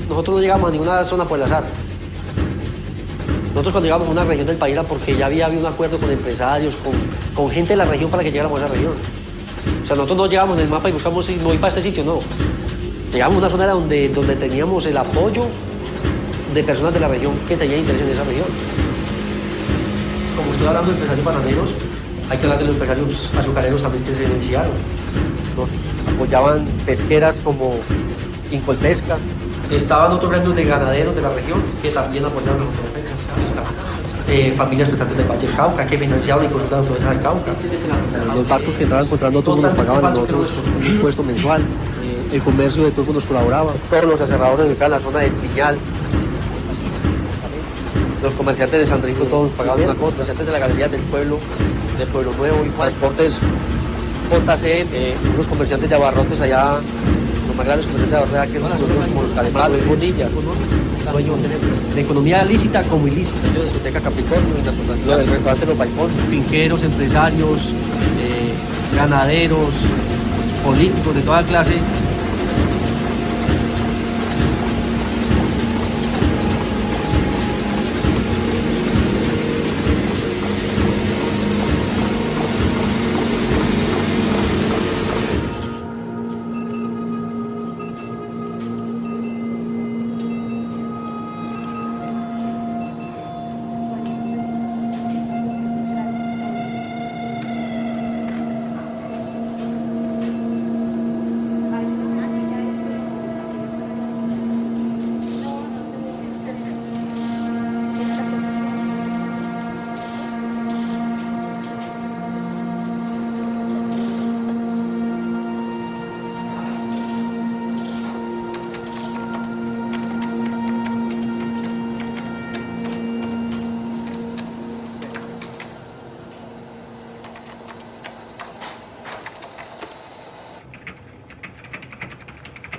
Nosotros no llegamos a ninguna zona por el azar. Nosotros cuando llegamos a una región del país era porque ya había un acuerdo con empresarios, con gente de la región para que llegáramos a esa región. O sea, nosotros no llegamos en el mapa y buscamos si no ir para este sitio, no. Llegamos a una zona donde teníamos el apoyo de personas de la región que tenían interés en esa región. Como estoy hablando de empresarios bananeros, hay que hablar de los empresarios azucareros también que se beneficiaron. Nos apoyaban pesqueras como Incolpesca. Estaban otros grandes de ganaderos de la región que también apoyaron las autodefensas. Familias prestantes del Valle del Cauca que financiaban y construían las autodefensas del Cauca. Los barcos que entraban contra nosotros nos pagaban a nosotros un impuesto mensual. El comercio de Turbo nos colaboraba. Todos los aserradores de la zona del Piñal. Los comerciantes de San Rico todos nos pagaban una cuota. Los comerciantes de la Galería del Pueblo, de Pueblo Nuevo y Transportes JC, unos comerciantes de abarrotes allá. Más grandes comerciantes de que nosotros como los calemados, Bonilla, de economía lícita como ilícita. Yo de Soteca Capricornio y lo del restaurante Los Baipón. Finqueros, empresarios, ganaderos, políticos de toda clase.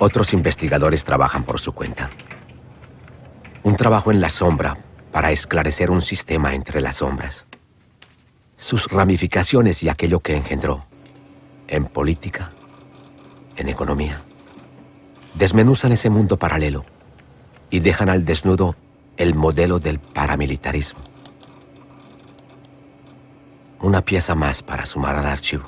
Otros investigadores trabajan por su cuenta. Un trabajo en la sombra para esclarecer un sistema entre las sombras. sus ramificaciones y aquello que engendró, en política, en economía. Desmenuzan ese mundo paralelo y dejan al desnudo el modelo del paramilitarismo. Una pieza más para sumar al archivo.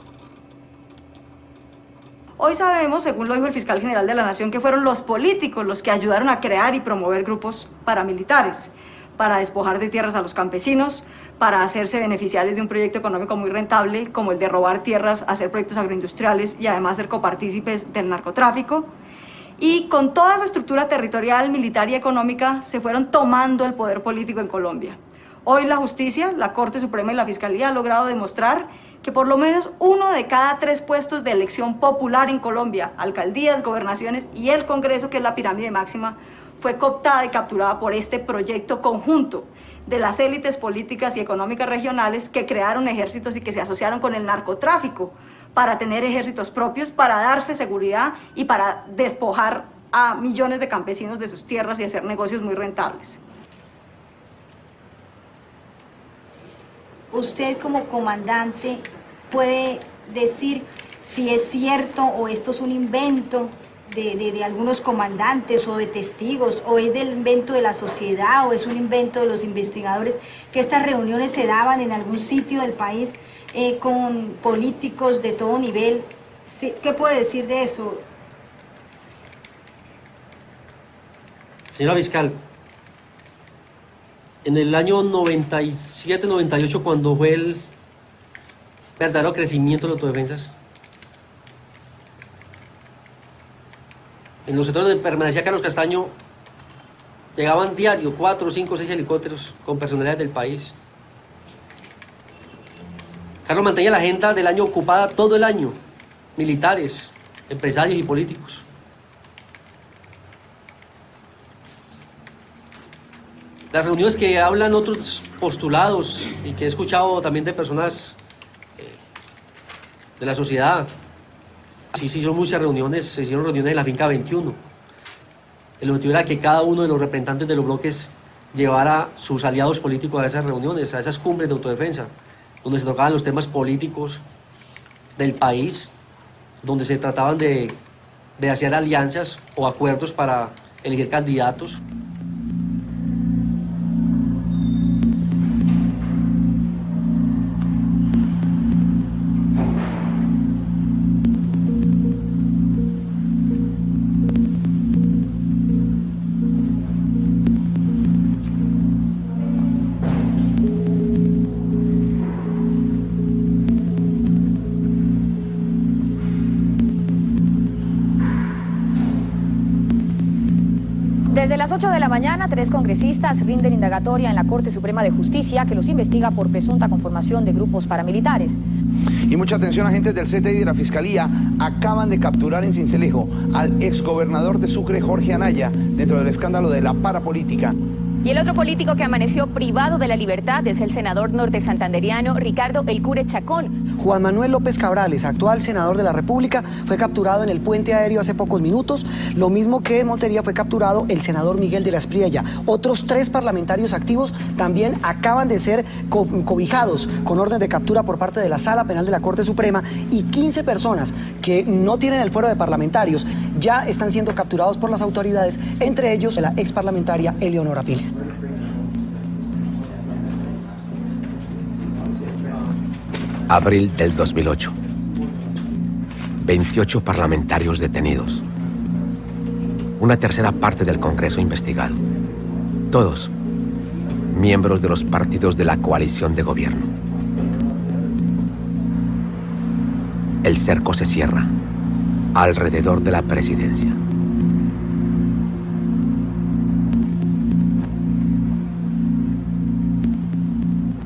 Hoy sabemos, según lo dijo el fiscal general de la Nación, que fueron los políticos los que ayudaron a crear y promover grupos paramilitares para despojar de tierras a los campesinos, para hacerse beneficiarios de un proyecto económico muy rentable, como el de robar tierras, hacer proyectos agroindustriales y además ser copartícipes del narcotráfico. Y con toda esa estructura territorial, militar y económica se fueron tomando el poder político en Colombia. Hoy la justicia, la Corte Suprema y la Fiscalía han logrado demostrar que por lo menos 1 de cada 3 puestos de elección popular en Colombia, alcaldías, gobernaciones y el Congreso, que es la pirámide máxima, fue cooptada y capturada por este proyecto conjunto de las élites políticas y económicas regionales que crearon ejércitos y que se asociaron con el narcotráfico para tener ejércitos propios, para darse seguridad y para despojar a millones de campesinos de sus tierras y hacer negocios muy rentables. Usted como comandante puede decir si es cierto o esto es un invento de algunos comandantes o de testigos, o es del invento de la sociedad, o es un invento de los investigadores, que estas reuniones se daban en algún sitio del país con políticos de todo nivel. ¿Qué puede decir de eso? Señora fiscal, en el año 97-98, cuando fue el verdadero crecimiento de las autodefensas, en los sectores donde permanecía Carlos Castaño, llegaban diario 4, 5, 6 helicópteros con personalidades del país. Carlos mantenía la agenda del año ocupada todo el año, militares, empresarios y políticos. Las reuniones que hablan otros postulados y que he escuchado también de personas de la sociedad, sí, son muchas reuniones, se hicieron reuniones en la finca 21. El objetivo era que cada uno de los representantes de los bloques llevara sus aliados políticos a esas reuniones, a esas cumbres de autodefensa, donde se tocaban los temas políticos del país, donde se trataban de hacer alianzas o acuerdos para elegir candidatos. Desde las 8 de la mañana, 3 congresistas rinden indagatoria en la Corte Suprema de Justicia, que los investiga por presunta conformación de grupos paramilitares. Y mucha atención, agentes del CTI de la Fiscalía acaban de capturar en Sincelejo al exgobernador de Sucre, Jorge Anaya, dentro del escándalo de la parapolítica. Y el otro político que amaneció privado de la libertad es el senador norte santanderiano Ricardo El Cure Chacón. Juan Manuel López Cabrales, actual senador de la República, fue capturado en el puente aéreo hace pocos minutos. Lo mismo que en Montería fue capturado el senador Miguel de la Espriella. Otros 3 parlamentarios activos también acaban de ser cobijados con orden de captura por parte de la Sala Penal de la Corte Suprema, y 15 personas que no tienen el fuero de parlamentarios ya están siendo capturados por las autoridades, entre ellos la exparlamentaria Eleonora Pila. Abril del 2008. 28 parlamentarios detenidos. Una tercera parte del Congreso investigado. Todos miembros de los partidos de la coalición de gobierno. El cerco se cierra alrededor de la presidencia.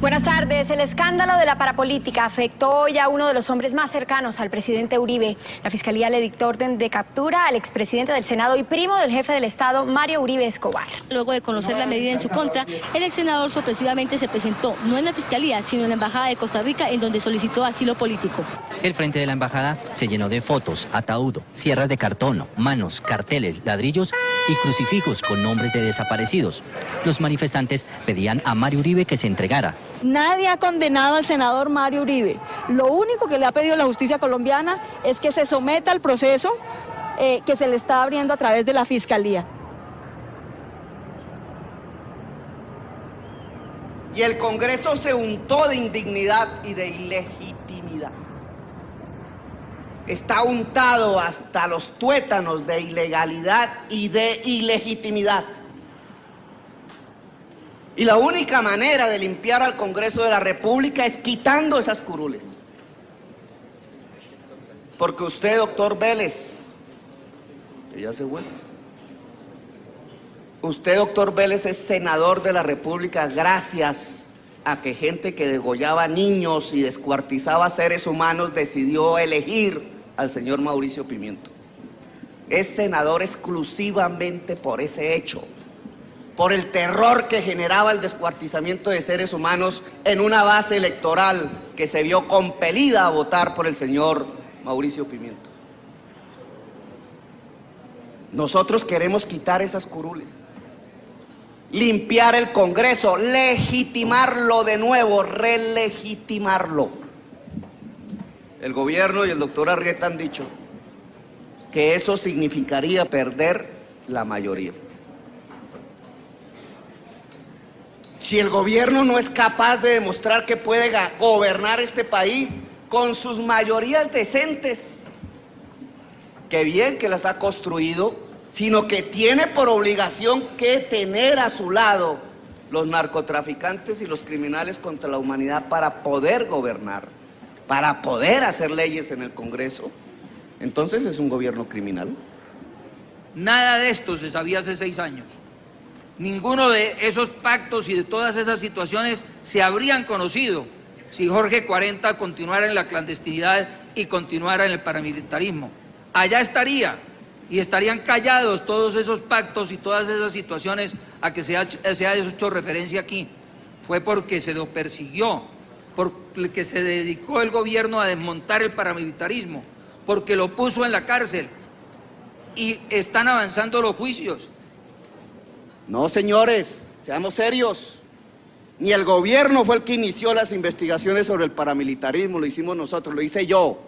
Buenas tardes. El escándalo de la parapolítica afectó hoy a uno de los hombres más cercanos al presidente Uribe. La Fiscalía le dictó orden de captura al expresidente del Senado y primo del jefe del Estado, Mario Uribe Escobar. Luego de conocer la medida en su contra, el ex senador sorpresivamente se presentó no en la Fiscalía, sino en la Embajada de Costa Rica, en donde solicitó asilo político. El frente de la embajada se llenó de fotos, ataúd, sierras de cartón, manos, carteles, ladrillos y crucifijos con nombres de desaparecidos. Los manifestantes pedían a Mario Uribe que se entregara. Nadie ha condenado al senador Mario Uribe. Lo único que le ha pedido la justicia colombiana es que se someta al proceso que se le está abriendo a través de la Fiscalía. Y el Congreso se untó de indignidad y de ilegitimidad. Está untado hasta los tuétanos de ilegalidad y de ilegitimidad. Y la única manera de limpiar al Congreso de la República es quitando esas curules. Porque usted, doctor Vélez, que ya se fue, usted, doctor Vélez, es senador de la República gracias a que gente que degollaba niños y descuartizaba seres humanos decidió elegir al señor Mauricio Pimiento. Es senador exclusivamente por ese hecho, por el terror que generaba el descuartizamiento de seres humanos en una base electoral que se vio compelida a votar por el señor Mauricio Pimiento. Nosotros queremos quitar esas curules, limpiar el Congreso, legitimarlo de nuevo, relegitimarlo. El gobierno y el doctor Arrieta han dicho que eso significaría perder la mayoría. Si el gobierno no es capaz de demostrar que puede gobernar este país con sus mayorías decentes, que bien que las ha construido, sino que tiene por obligación que tener a su lado los narcotraficantes y los criminales contra la humanidad para poder gobernar, para poder hacer leyes en el Congreso, entonces es un gobierno criminal. Nada de esto se sabía hace 6 años. Ninguno de esos pactos y de todas esas situaciones se habrían conocido si Jorge 40 continuara en la clandestinidad y continuara en el paramilitarismo. Allá estaría, y estarían callados todos esos pactos y todas esas situaciones a que se ha hecho referencia aquí. Fue porque se lo persiguió, porque se dedicó el gobierno a desmontar el paramilitarismo, porque lo puso en la cárcel y están avanzando los juicios. No, señores, seamos serios. Ni el gobierno fue el que inició las investigaciones sobre el paramilitarismo, lo hicimos nosotros, lo hice yo.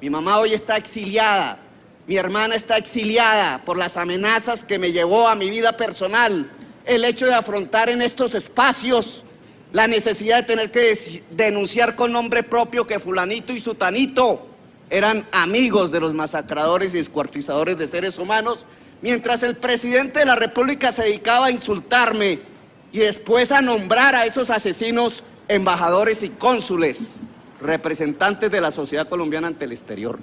Mi mamá hoy está exiliada, mi hermana está exiliada por las amenazas que me llevó a mi vida personal. El hecho de afrontar en estos espacios la necesidad de tener que denunciar con nombre propio que fulanito y sutanito eran amigos de los masacradores y descuartizadores de seres humanos, mientras el presidente de la República se dedicaba a insultarme y después a nombrar a esos asesinos embajadores y cónsules, representantes de la sociedad colombiana ante el exterior.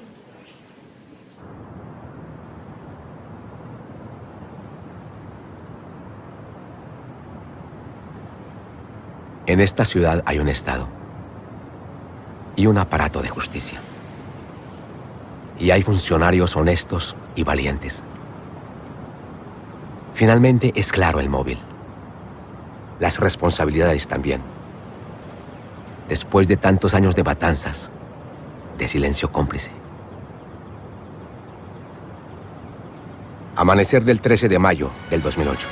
En esta ciudad hay un Estado y un aparato de justicia. Y hay funcionarios honestos y valientes. Finalmente es claro el móvil. Las responsabilidades también. Después de tantos años de matanzas, de silencio cómplice. Amanecer del 13 de mayo del 2008.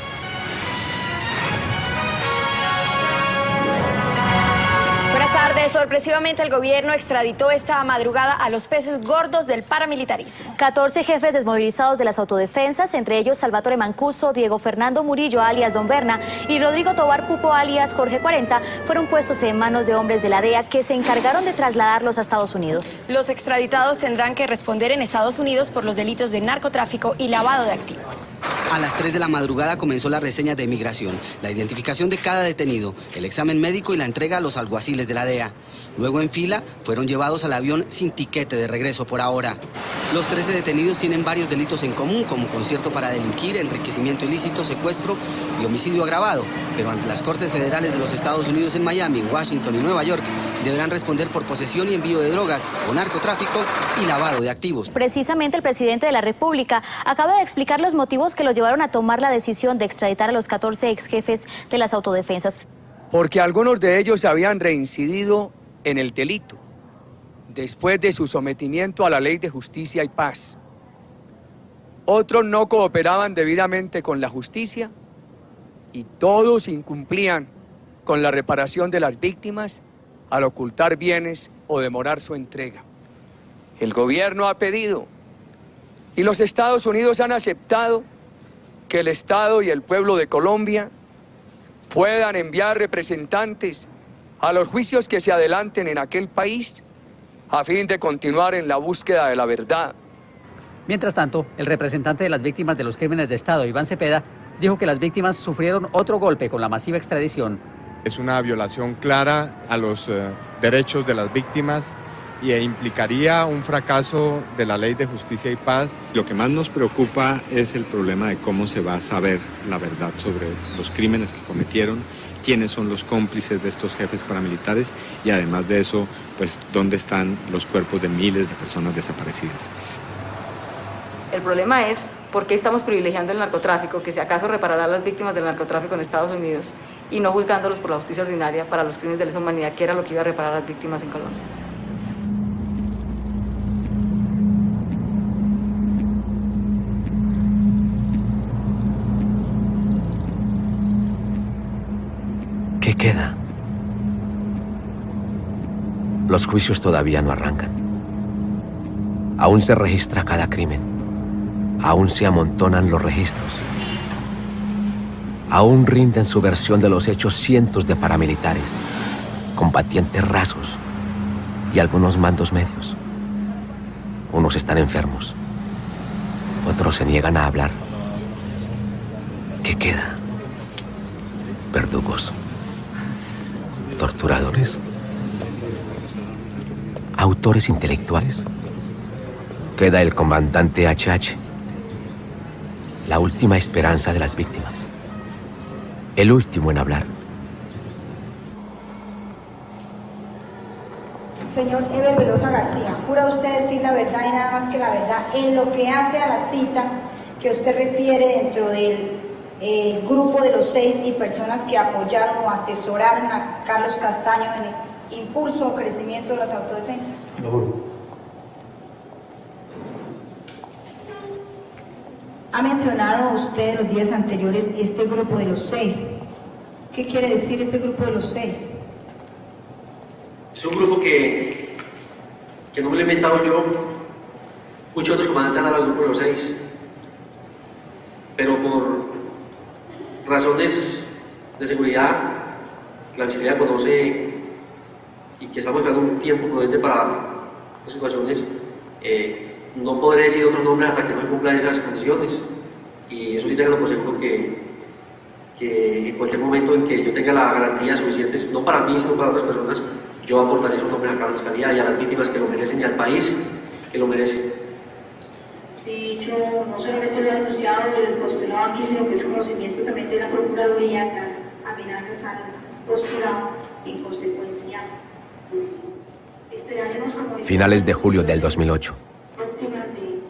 Sorpresivamente, el gobierno extraditó esta madrugada a los peces gordos del paramilitarismo. 14 jefes desmovilizados de las autodefensas, entre ellos Salvatore Mancuso, Diego Fernando Murillo, alias Don Berna, y Rodrigo Tobar Pupo, alias Jorge 40, fueron puestos en manos de hombres de la DEA que se encargaron de trasladarlos a Estados Unidos. Los extraditados tendrán que responder en Estados Unidos por los delitos de narcotráfico y lavado de activos. A las 3 de la madrugada comenzó la reseña de migración, la identificación de cada detenido, el examen médico y la entrega a los alguaciles de la DEA. Luego, en fila, fueron llevados al avión sin tiquete de regreso por ahora. Los 13 detenidos tienen varios delitos en común, como concierto para delinquir, enriquecimiento ilícito, secuestro y homicidio agravado. Pero ante las Cortes Federales de los Estados Unidos en Miami, Washington y Nueva York, deberán responder por posesión y envío de drogas, o narcotráfico y lavado de activos. Precisamente el presidente de la República acaba de explicar los motivos que lo llevaron a tomar la decisión de extraditar a los 14 ex jefes de las autodefensas. Porque algunos de ellos habían reincidido en el delito, después de su sometimiento a la Ley de Justicia y Paz. Otros no cooperaban debidamente con la justicia y todos incumplían con la reparación de las víctimas al ocultar bienes o demorar su entrega. El gobierno ha pedido y los Estados Unidos han aceptado que el Estado y el pueblo de Colombia puedan enviar representantes a los juicios que se adelanten en aquel país a fin de continuar en la búsqueda de la verdad. Mientras tanto, el representante de las víctimas de los crímenes de Estado, Iván Cepeda, dijo que las víctimas sufrieron otro golpe con la masiva extradición. Es una violación clara a los derechos de las víctimas y implicaría un fracaso de la Ley de Justicia y Paz. Lo que más nos preocupa es el problema de cómo se va a saber la verdad sobre los crímenes que cometieron, quiénes son los cómplices de estos jefes paramilitares y además de eso, pues dónde están los cuerpos de miles de personas desaparecidas. El problema es por qué estamos privilegiando el narcotráfico, que si acaso reparará a las víctimas del narcotráfico en Estados Unidos, y no juzgándolos por la justicia ordinaria para los crímenes de lesa humanidad, que era lo que iba a reparar a las víctimas en Colombia. ¿Qué queda? Los juicios todavía no arrancan. Aún se registra cada crimen. Aún se amontonan los registros. Aún rinden su versión de los hechos cientos de paramilitares, combatientes rasos y algunos mandos medios. Unos están enfermos. Otros se niegan a hablar. ¿Qué queda? Verdugos. Torturadores, autores intelectuales. Queda el comandante HH, la última esperanza de las víctimas, el último en hablar. Señor Eber Velosa García, ¿jura usted decir la verdad y nada más que la verdad en lo que hace a la cita que usted refiere dentro del grupo de los 6 y personas que apoyaron o asesoraron a Carlos Castaño en el impulso o crecimiento de las autodefensas? Lo juro. Ha mencionado usted los días anteriores este grupo de los 6. ¿Qué quiere decir ese grupo de los 6? Es un grupo que no me lo he inventado yo. Muchos otros comandantes han hablado del grupo de los 6. Pero por razones de seguridad, que la Fiscalía conoce y que estamos esperando un tiempo prudente para las situaciones, no podré decir otros nombres hasta que no se cumplan esas condiciones. Y eso sí tenganlo por seguro que en cualquier momento en que yo tenga la garantía suficientes, no para mí, sino para otras personas, yo aportaré esos nombres a la Fiscalía y a las víctimas que lo merecen y al país que lo merece. Este hecho no solamente lo ha denunciado el postulado aquí, sino que es conocimiento también de la Procuraduría, las amenazas al postulado. En consecuencia, esperaremos como... Finales de julio del 2008.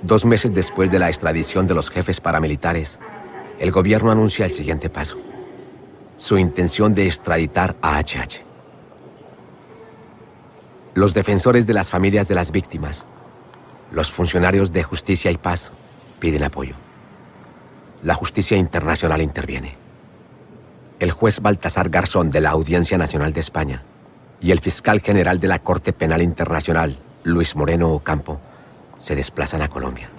2 meses después de la extradición de los jefes paramilitares, el gobierno anuncia el siguiente paso: su intención de extraditar a HH. Los defensores de las familias de las víctimas, los funcionarios de Justicia y Paz, piden apoyo. La justicia internacional interviene. El juez Baltasar Garzón de la Audiencia Nacional de España y el fiscal general de la Corte Penal Internacional, Luis Moreno Ocampo, se desplazan a Colombia.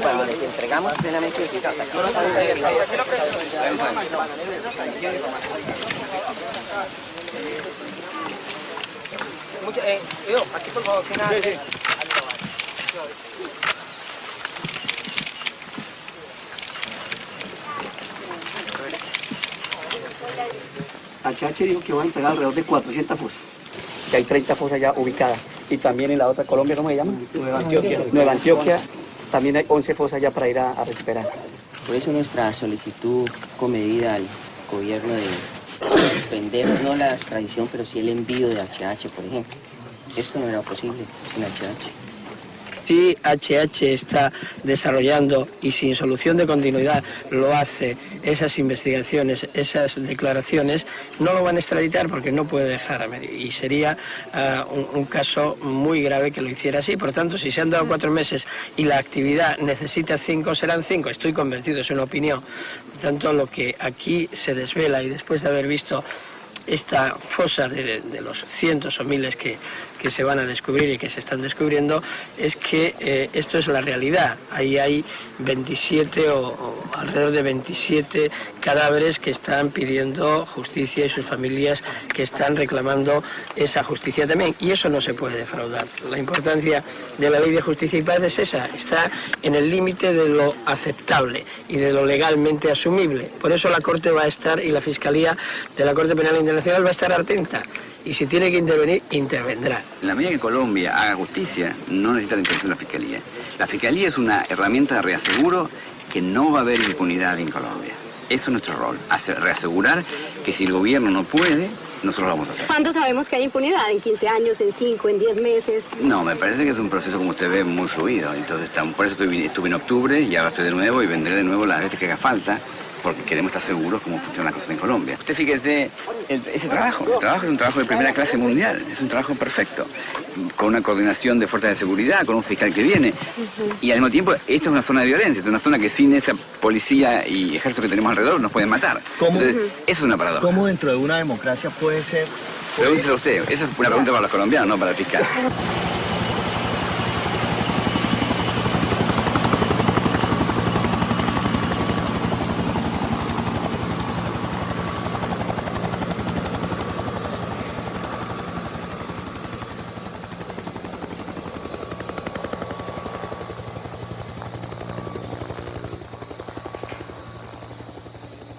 Cuando les entregamos plenamente aquí por favor, que nada. HH dijo que van a entregar alrededor de 400 fosas, que hay 30 fosas ya ubicadas, y también en la otra Colombia, ¿cómo se llama? Nueva Antioquia, también hay 11 fosas ya para ir a recuperar. Por eso nuestra solicitud comedida al gobierno de suspender no la extradición, pero sí el envío de HH, por ejemplo. Esto no era posible sin HH. Si HH está desarrollando y sin solución de continuidad lo hace, esas investigaciones, esas declaraciones, no lo van a extraditar porque no puede dejar a medio. Y sería un caso muy grave que lo hiciera así. Por tanto, si se han dado 4 meses y la actividad necesita 5, serán 5. Estoy convencido, es una opinión. Por tanto, lo que aquí se desvela y después de haber visto esta fosa de los cientos o miles que se van a descubrir y que se están descubriendo, es que esto es la realidad. Ahí hay 27 o alrededor de 27 cadáveres que están pidiendo justicia y sus familias que están reclamando esa justicia también. Y eso no se puede defraudar. La importancia de la Ley de Justicia y Paz es esa, está en el límite de lo aceptable y de lo legalmente asumible. Por eso la Corte va a estar, y la Fiscalía de la Corte Penal Internacional va a estar atenta. Y si tiene que intervenir, intervendrá. En la medida que Colombia haga justicia, no necesita la intervención de la Fiscalía. La Fiscalía es una herramienta de reaseguro que no va a haber impunidad en Colombia. Eso es nuestro rol, reasegurar que si el gobierno no puede, nosotros lo vamos a hacer. ¿Cuándo sabemos que hay impunidad? ¿En 15 años, en 5, en 10 meses? No, me parece que es un proceso, como usted ve, muy fluido. Entonces, por eso estuve en octubre y ahora estoy de nuevo y vendré de nuevo las veces que haga falta, porque queremos estar seguros cómo funciona la cosa en Colombia. Usted fíjese, ese trabajo es un trabajo de primera clase mundial, es un trabajo perfecto, con una coordinación de fuerzas de seguridad, con un fiscal que viene, y al mismo tiempo, esta es una zona de violencia, es una zona que sin esa policía y ejército que tenemos alrededor nos pueden matar. Entonces, eso es una paradoja. ¿Cómo dentro de una democracia puede ser? Pregúnteselo usted, esa es una pregunta para los colombianos, no para el fiscal.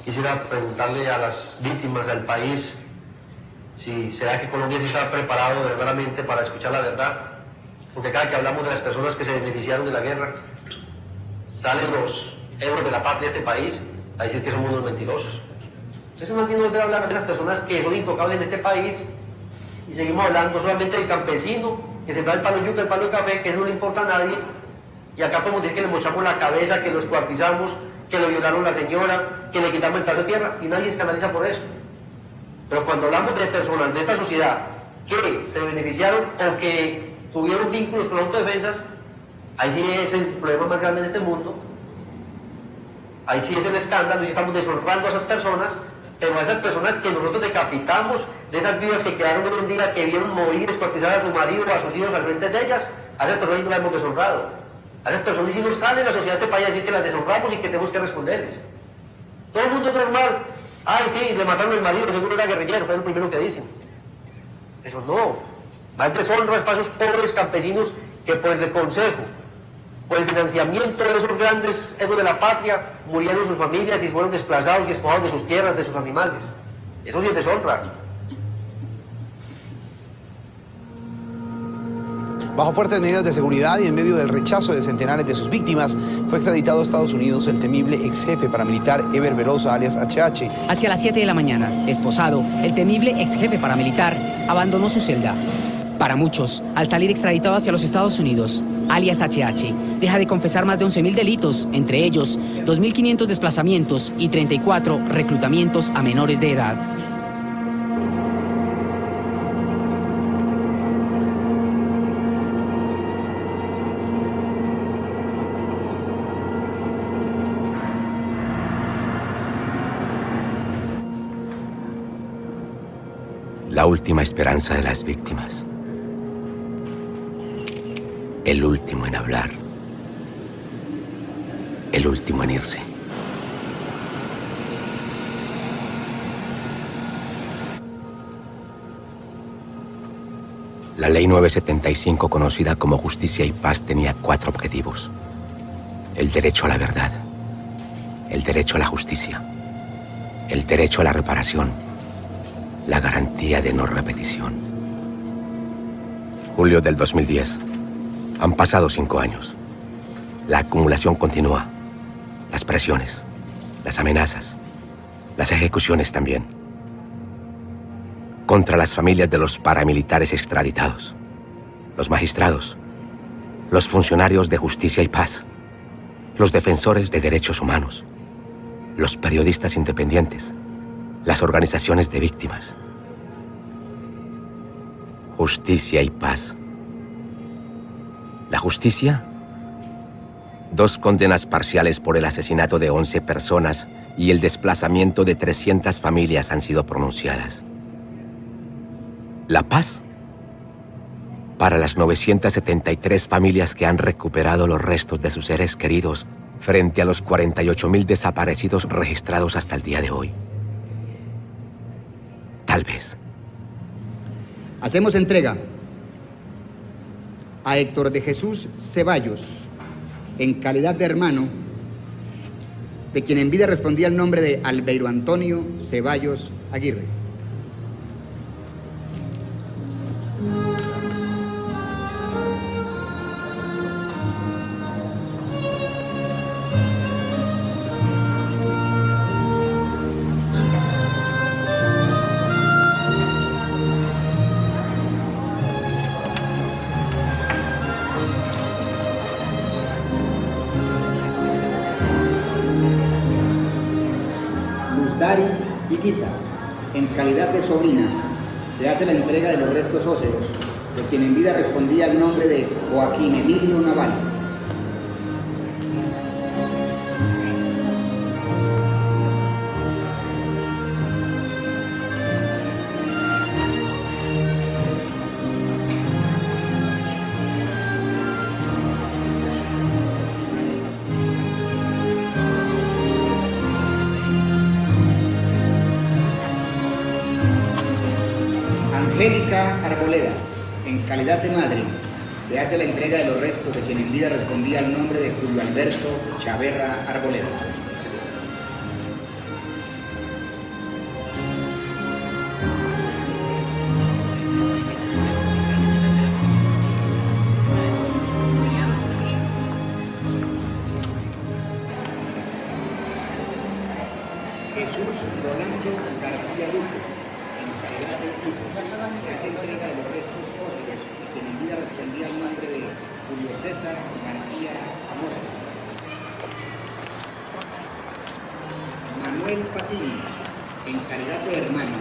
Quisiera preguntarle a las víctimas del país si será que Colombia sí está preparado verdaderamente para escuchar la verdad, porque cada que hablamos de las personas que se beneficiaron de la guerra, salen los héroes de la patria de este país a decir que somos unos mentirosos. Entonces no entiendo volver a hablar de las personas que son intocables en este país y seguimos hablando solamente del campesino que sembra el palo de yuca, el palo de café, que eso no le importa a nadie, y acá podemos decir que le mochamos la cabeza, que los cuartizamos, que lo violaron la señora, que le quitamos el pedazo de tierra, y nadie se canaliza por eso. Pero cuando hablamos de personas de esta sociedad que se beneficiaron o que tuvieron vínculos con autodefensas, ahí sí es el problema más grande de este mundo, ahí sí es el escándalo, y estamos deshonrando a esas personas, pero a esas personas que nosotros decapitamos, de esas viudas que quedaron en un día, que vieron morir, descuartizar a su marido o a sus hijos al frente de ellas, a esas personas no las hemos deshonrado. A esas personas sí nos sale la sociedad de este país a decir que las deshonramos y que tenemos que responderles. Todo el mundo es normal. Ay, sí, le mataron al marido, seguro era guerrillero, fue lo primero que dicen. Pero no. Más deshonras para esos pobres campesinos que por el consejo, por el financiamiento de esos grandes héroes de la patria, murieron sus familias y fueron desplazados y despojados de sus tierras, de sus animales. Eso sí es deshonra. Bajo fuertes medidas de seguridad y en medio del rechazo de centenares de sus víctimas, fue extraditado a Estados Unidos el temible ex jefe paramilitar Eber Velosa, alias HH. Hacia las 7 de la mañana, esposado, el temible ex jefe paramilitar abandonó su celda. Para muchos, al salir extraditado hacia los Estados Unidos, alias HH, deja de confesar más de 11.000 delitos, entre ellos 2.500 desplazamientos y 34 reclutamientos a menores de edad. La última esperanza de las víctimas. El último en hablar. El último en irse. La Ley 975, conocida como Justicia y Paz, tenía 4 objetivos. El derecho a la verdad, el derecho a la justicia, el derecho a la reparación, la garantía de no repetición. Julio del 2010. Han pasado 5 años. La acumulación continúa. Las presiones, las amenazas, las ejecuciones también. Contra las familias de los paramilitares extraditados. los magistrados, los funcionarios de justicia y paz, los defensores de derechos humanos, los periodistas independientes, las organizaciones de víctimas. Justicia y paz. La justicia, 2 condenas parciales por el asesinato de 11 personas y el desplazamiento de 300 familias han sido pronunciadas. La paz, para las 973 familias que han recuperado los restos de sus seres queridos frente a los 48.000 desaparecidos registrados hasta el día de hoy. Tal vez. Hacemos entrega a Héctor de Jesús Ceballos, en calidad de hermano, de quien en vida respondía el nombre de Albeiro Antonio Ceballos Aguirre. Dari Iquita, en calidad de sobrina, se hace la entrega de los restos óseos de quien en vida respondía al nombre de Joaquín Emilio Navales. Angélica Arboleda, en calidad de madre, se hace la entrega de los restos de quien en vida respondía al nombre de Julio Alberto Chaverra Arboleda. Jesús Rolando García Duque, en calidad de equipo, se hace entrega de los restos óseos de quien en vida respondía al nombre de Julio César García Amor. Manuel Patiño, en calidad de hermano,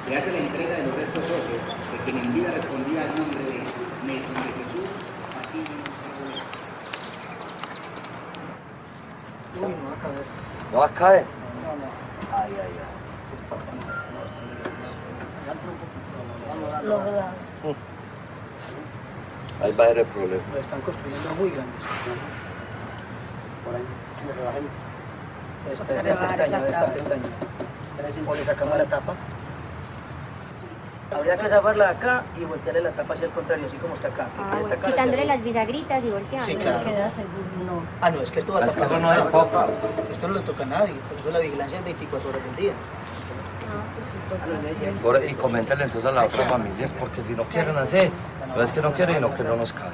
se hace la entrega de los restos óseos de quien en vida respondía al nombre de Nelson de Jesús Patiño. Uy, no va a caer. ¿No vas a caer? Ay, ay, ay. No, ¿verdad? Ahí va a haber el problema. Lo están construyendo muy grandes. Por ahí, que me rebajen. Esta pestaña. O le sacamos la tapa. Habría que zafarla acá y voltearle la tapa hacia el contrario, así como está acá. Quitándole las bisagritas y volteando. Sí, claro. No. Ah, no, es que esto va a tocar. Eso no es poco. Esto no lo toca a nadie, por eso la vigilancia es 24 horas del día. Y coméntale entonces a las otras familias, porque si no quieren hacer, no es que no quieren y no que no nos cae.